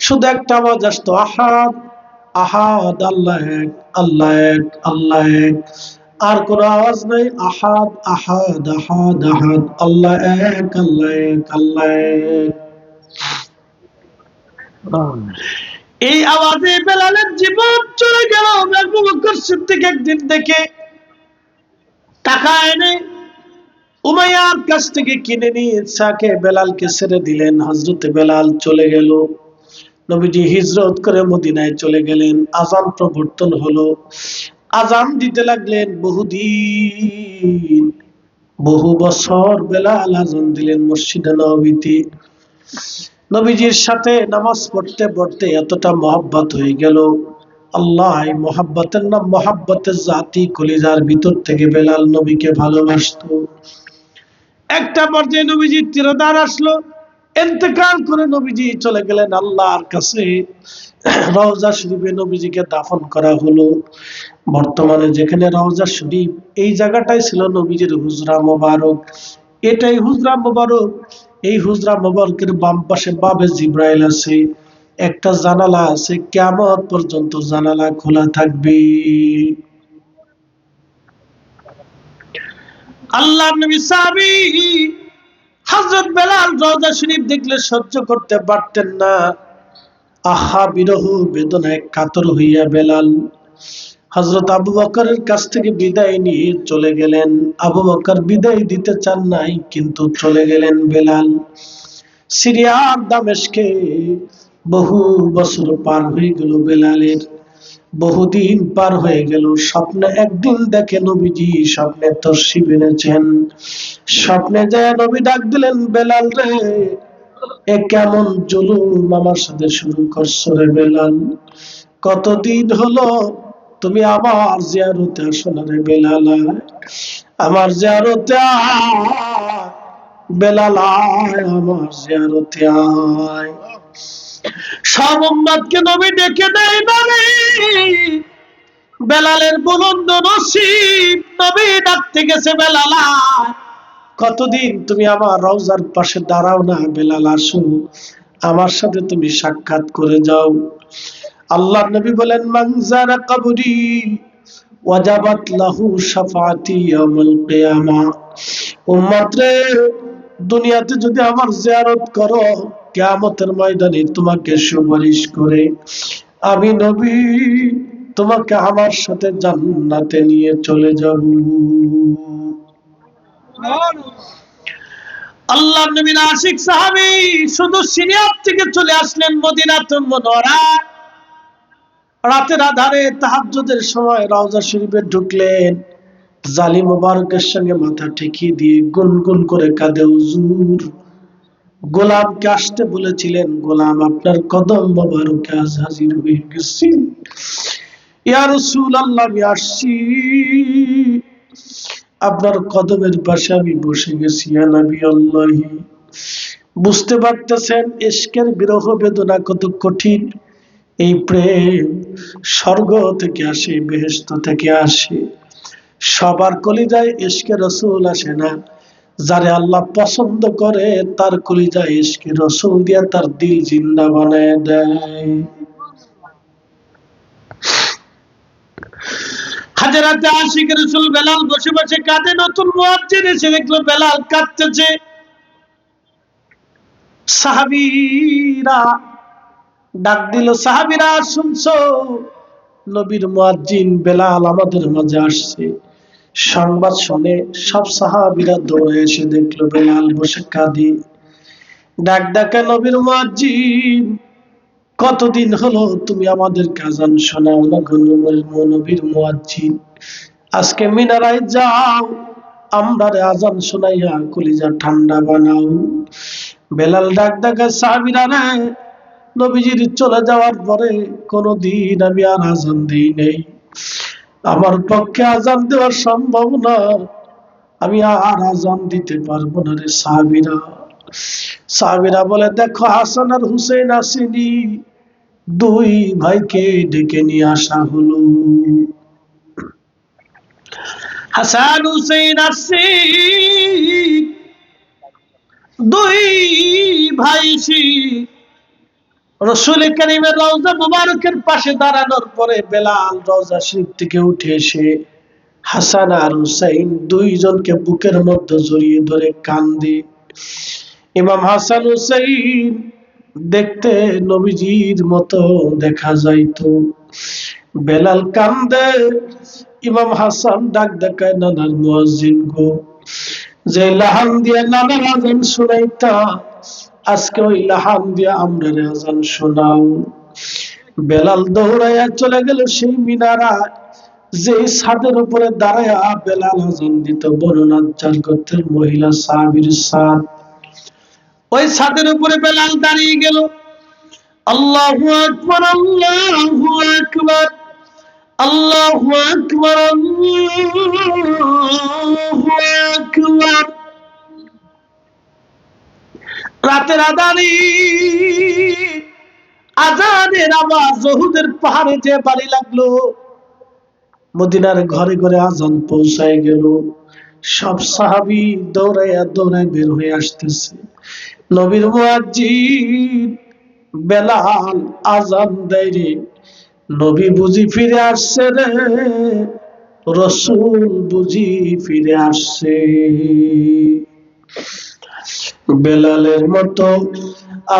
শুধু একটা আওয়াজ আসতো, আহাদ আহাদ, আল্লাহ এক, আল্লাহ এক, আল্লাহ এক। আর কোন আওয়াজ নাই, আহাদ আহাদ আহাদ আহাদ, আল্লাহ এক, আল্লাহ এক, আল্লাহ এক। এই আওয়াজে বেলালের জীবন চলে গেল। আবু বকর সিদ্দিক একদিন দেখে টাকা এনে উমাইয়ার কাছ থেকে কিনে নিয়ে ইচ্ছাকে বেলালকে ছেড়ে দিলেন। হযরতে বেলাল চলে গেল। নবীজি হিজরত করে মদিনায় চলে গেলেন। আযান প্রবর্তন হলো, আযান দিতে লাগলেন। বহুদিন, বহু বছর বেলাল আযান দিলেন মসজিদে নববীতে। নবীজির সাথে নামাজ পড়তে পড়তে এতটা মহব্বত হয়ে গেল। আল্লাহ, এই মহব্বতের নাম মহব্বতের জাতি। কলিজার ভিতর থেকে বেলাল নবীকে ভালোবাসতো। একটা পর্যায়ে নবীজির তিরোধান আসলো, ইন্তেকাল করে নবীজি চলে গেলেন আল্লাহর কাছে। রওজা শরীফে নবীজিকে দাফন করা হলো। বর্তমানে যেখানে রওজা শরীফ, এই জায়গাটাই ছিল নবীজির হুজরা মোবারক। এটাই হুজরা মোবারক। এই হুজরা মোবারকের বাম পাশে বাবে জিব্রাইল আছে, একটা জানালা আছে, কিয়ামত পর্যন্ত জানালা খোলা থাকবে। আল্লাহর নবী সাহাবী হযরত বেলাল রওজা শরীফ দেখলে সহ্য করতে পারতেন না। আহা, বিরহ বেদনায় কাতর হইয়া বেলাল হযরত আবু বকরের কাছ থেকে বিদায় নিয়ে চলে গেলেন। আবু বকর বিদায় দিতে চান নাই, কিন্তু চলে গেলেন বেলাল। সিরিয়ার দামেস্কে বহু বছর পার হয়ে গেল বেলালের, বহুদিন পার হয়ে গেল। স্বপ্নে একদিন দেখে নবীজি, স্বপ্নে তশরিফ এনেছেন। স্বপ্নে যায় নবী ডাক দিলেন, বেলাল রে, এ কেমন জুলুম আমার সাথে শুরু করছো রে বেলাল? কতদিন হলো তুমি আমার জিয়ারতে আসো না রে বেলাল? আমার জিয়ারতে আয় বেলাল, আয় আমার জিয়ারতে আয়। সব উম্মতকে নবী ডেকে দেয় না রে, বেলালের বুলন্দ নসিব। নবী ডাকতে গেছে, বেলাল আয়। কতদিন তুমি আমার রওজার পাশে দাঁড়াও না? বেলাল আসো, আমার সাথে তুমি সাক্ষাৎ করে যাও। আল্লাহ নবী বলেন, মান যারা কবরি ওয়াজাবাত লাহু শাফাআতি ইয়াউমুল কিয়ামা। উম্মত রে, দুনিয়াতে যদি আমার জিয়ারত করো, কিয়ামতের ময়দানে তোমাকে সুপারিশ করে আমি নবী তোমাকে আমার সাথে জান্নাতে নিয়ে চলে যাব। আল্লাহ নবীর আশিক সাহাবী শুধু সিরিয়াত থেকে চলে আসলেন মদিনাতুল মুনাওয়ারা। রাতের আধারে তাহাজ্জুদের সময় রওজা শরীফে ঢুকলেন। জালি মুবারকের সঙ্গে মাথা ঠেকিয়ে দিয়ে গুনগুন করে কাঁদে, হুজুর, গোলামকে আসতে বলেছিলেন, গোলাম আপনার কদম মোবারকে আজ হাজির হয়ে গেছি। ইয়া রাসূলুল্লাহ, আমি আসছি, আপনার কদমের পাশে আমি বসে গেছি। ইয়া নবী আল্লাহি, বুঝতে পারতেছেন ইশকের বিরহ বেদনা কত কঠিন। এই প্রেম স্বর্গ থেকে আসে, বেহেশত থেকে আসে। সবার কলিজায় ইশকে রাসূল আসে না। যারে আল্লাহ পছন্দ করে তার কলিজায় ইশকে রাসূল দিয়া তার দিল জিন্দা বানায় দেয়। হাজরাতে আশিক রাসূল বেলাল বসে বসে কাঁদে। নতুন মুয়াজ্জিন এসে দেখলো বেলাল কাঁদতেছে। সাহাবীরা ডাক দিল, সাহাবীরা শুনছো, নবীর মুয়াজ্জিন বেলাল আমাদের মাঝে আসছে। সংবাদ শুনে সব সাহাবীরা দৌড়ে এসে দেখলো বেলাল বসে কাঁদে। ডাক ডাকা, নবীর মুয়াজ্জিন, কতদিন হলো তুমি আমাদেরকে আযান শোনাও না গো নবীর মুয়াজ্জিন, আজকে মিনারায় যাও, আমরারে আযান শোনাইয়া কলিজা ঠান্ডা বানাও। বেলাল ডাক ডাকা, সাহাবীরা রে, নবীজির চলে যাওয়ার পরে কোনদিন আমি আর আযান দেই নাই, আমার পক্ষে আযান দেওয়া সম্ভব না, আমি আর আযান দিতে পারবো না রে। সাহাবীরা বলে, দেখো হাসান আর হুসেন আসেনি, দুই ভাইকে ডেকে নিয়ে আসা হলো। হাসান হুসেন আসছে, দুই ভাই রাসূল কারীমের রওজা মুবারকের পাশে দাঁড়ানোর পরে বেলাল রওজা শরীফ থেকে উঠে এসে হাসান আর হুসাইন দুইজনকে বুকের মধ্যে জড়িয়ে ধরে কান্দে। ইমাম হাসান হুসাইন দেখতে নবীজির মতো দেখা যাইতো। বেলাল কান্দে, ইমাম হাসান ডাক দেখায়, নানার মুয়াজ্জিন গো, যে লাহান দিয়ে নানার আযান শোনাইতা, আজকে ওই লাহান দিয়ে আমরা আযান শোনাও। বেলাল দৌড়াইয়া চলে গেল সেই মিনারায়, যে ছাদের উপরে দাঁড়ায়া বেলাল আযান দিত। বর্ণনাচার গোত্রের মহিলা সাহাবীর ছাদ, ওই ছাদের উপরে বেলাল দাঁড়িয়ে গেল। আল্লাহু আকবার, আল্লাহু আকবার, আল্লাহু আকবার, আল্লাহু আকবার। রাতের আদানি আজানের আওয়াজ জহুদের পাহাড়ে যে বাড়ি লাগলো, মদিনার ঘরে ঘরে আজান পৌঁছায় গেল। সব সাহাবী দৌড়াইয়া দৌড়ায় বের হয়ে আসতেছে। নবীর মুয়াজ্জিন বেলাল আজান দেয় রে, নবী বুঝি ফিরে আসছে রে, রাসূল বুঝি ফিরে আসছে। বেলালের মতো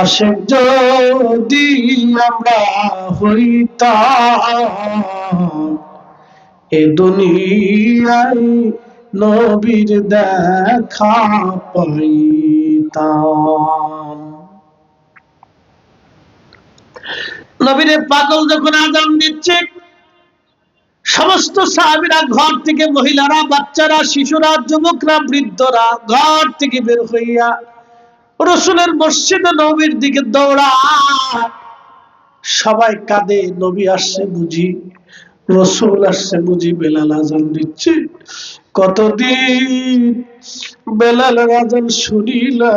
আশিক যদি আমরা হইতাম, এ দুনিয়ায় নবীর দেখা পাইতাম। নবীর পাগল যখন আযান দিচ্ছে, সমস্ত সাহাবীরা ঘর থেকে, মহিলারা, বাচ্চারা, শিশুরা, যুবকরা, বৃদ্ধরা ঘর থেকে বের হইয়া রাসূলের মসজিদে নবীর দিকে দৌড়ায়। সবাই কাঁদে, নবী আসছে বুঝি, রাসূল আসছে বুঝি। বেলাল আযান দিচ্ছে, কতদিন বেলালের আযান শুনিলা,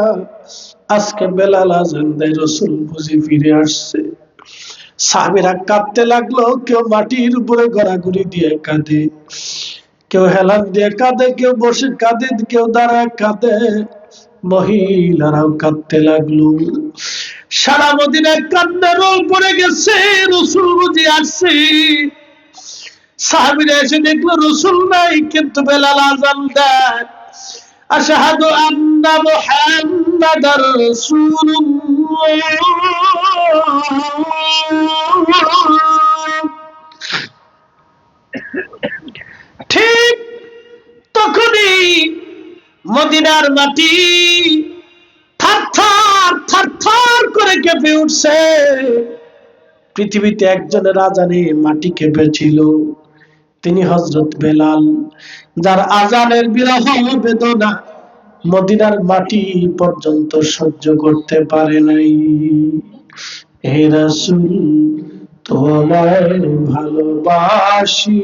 আজকে বেলাল আযান দেয়, রাসূল বুঝি ফিরে আসছে। সাহাবীরা কাঁদতে লাগলো, কেউ মাটির উপরে গড়াগড়ি দিয়ে কাঁদে, কেউ হেলান দিয়ে কাঁদে, কেউ বসে কাঁদে, কেউ দাঁড়ায় কাঁদে, মহিলারাও কাঁদতে লাগলো। সারা মদিনায় কান্নার রোল পড়ে গেছে, রাসূল বুঝি আসছে। সাহাবীরা এসে দেখলো রাসূল নাই, কিন্তু বেলাল আযান দেয়, আশহাদু আন্না মুহাম্মাদার রাসূলুল্লাহ। ঠিক তখনই মদিনার মাটি থারথার থারথার করে কেঁপে উঠছে। পৃথিবীতে একজনের আযানে মাটি কেঁপেছিল, তিনি হযরত বেলাল, যার আযানের বিরহ বেদনা মদিনার মাটি পর্যন্ত সহ্য করতে পারে নাই। হে রাসূল, তোমায় ভালোবাসি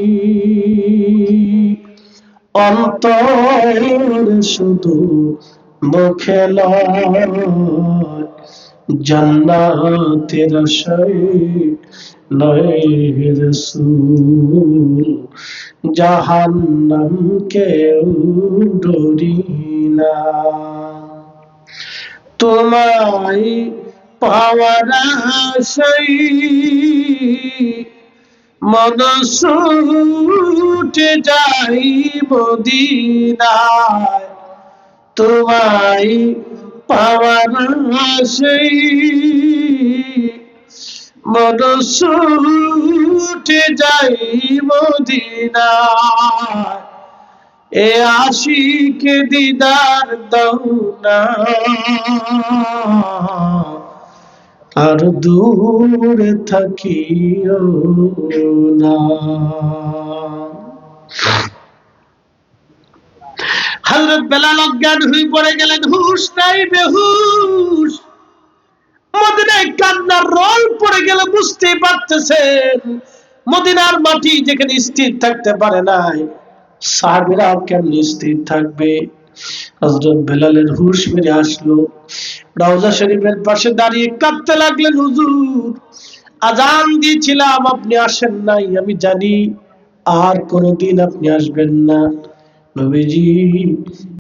অন্তর শুধু মুখে নয়, জান্নাতের আশায় নয় রাসূল, জাহান্নাম কেউ ডরি না। তোমায় পাওয়ার আশায় মন ছুটে যাই মদিনায়, তোমায় পাওয়ার আশায় মন ছুটে যাই মদিনায়, এ আশিকে দিদার দাও না, আর দূরে থাকিও না। হযরত বেলাল অজ্ঞান হয়ে পড়ে গেলেন, হুঁশ নাই, বেহুশ। মদিনায় কান্নার রোল পড়ে গেলে বুঝতে পারতেছেন মদিনার মাটি যেখানে স্থির থাকতে পারে নাই, সাহাবীরা কেমনে স্থির থাকবে। হযরত বেলালের হুঁশ ফিরে আসলো, রওজা শরীফের পাশে দাঁড়িয়ে কাঁদতে লাগলেন, হুজুর আজান দিয়েছিলাম, আপনি আসেন নাই, আমি জানি আর কোনদিন আপনি আসবেন না। নবীজি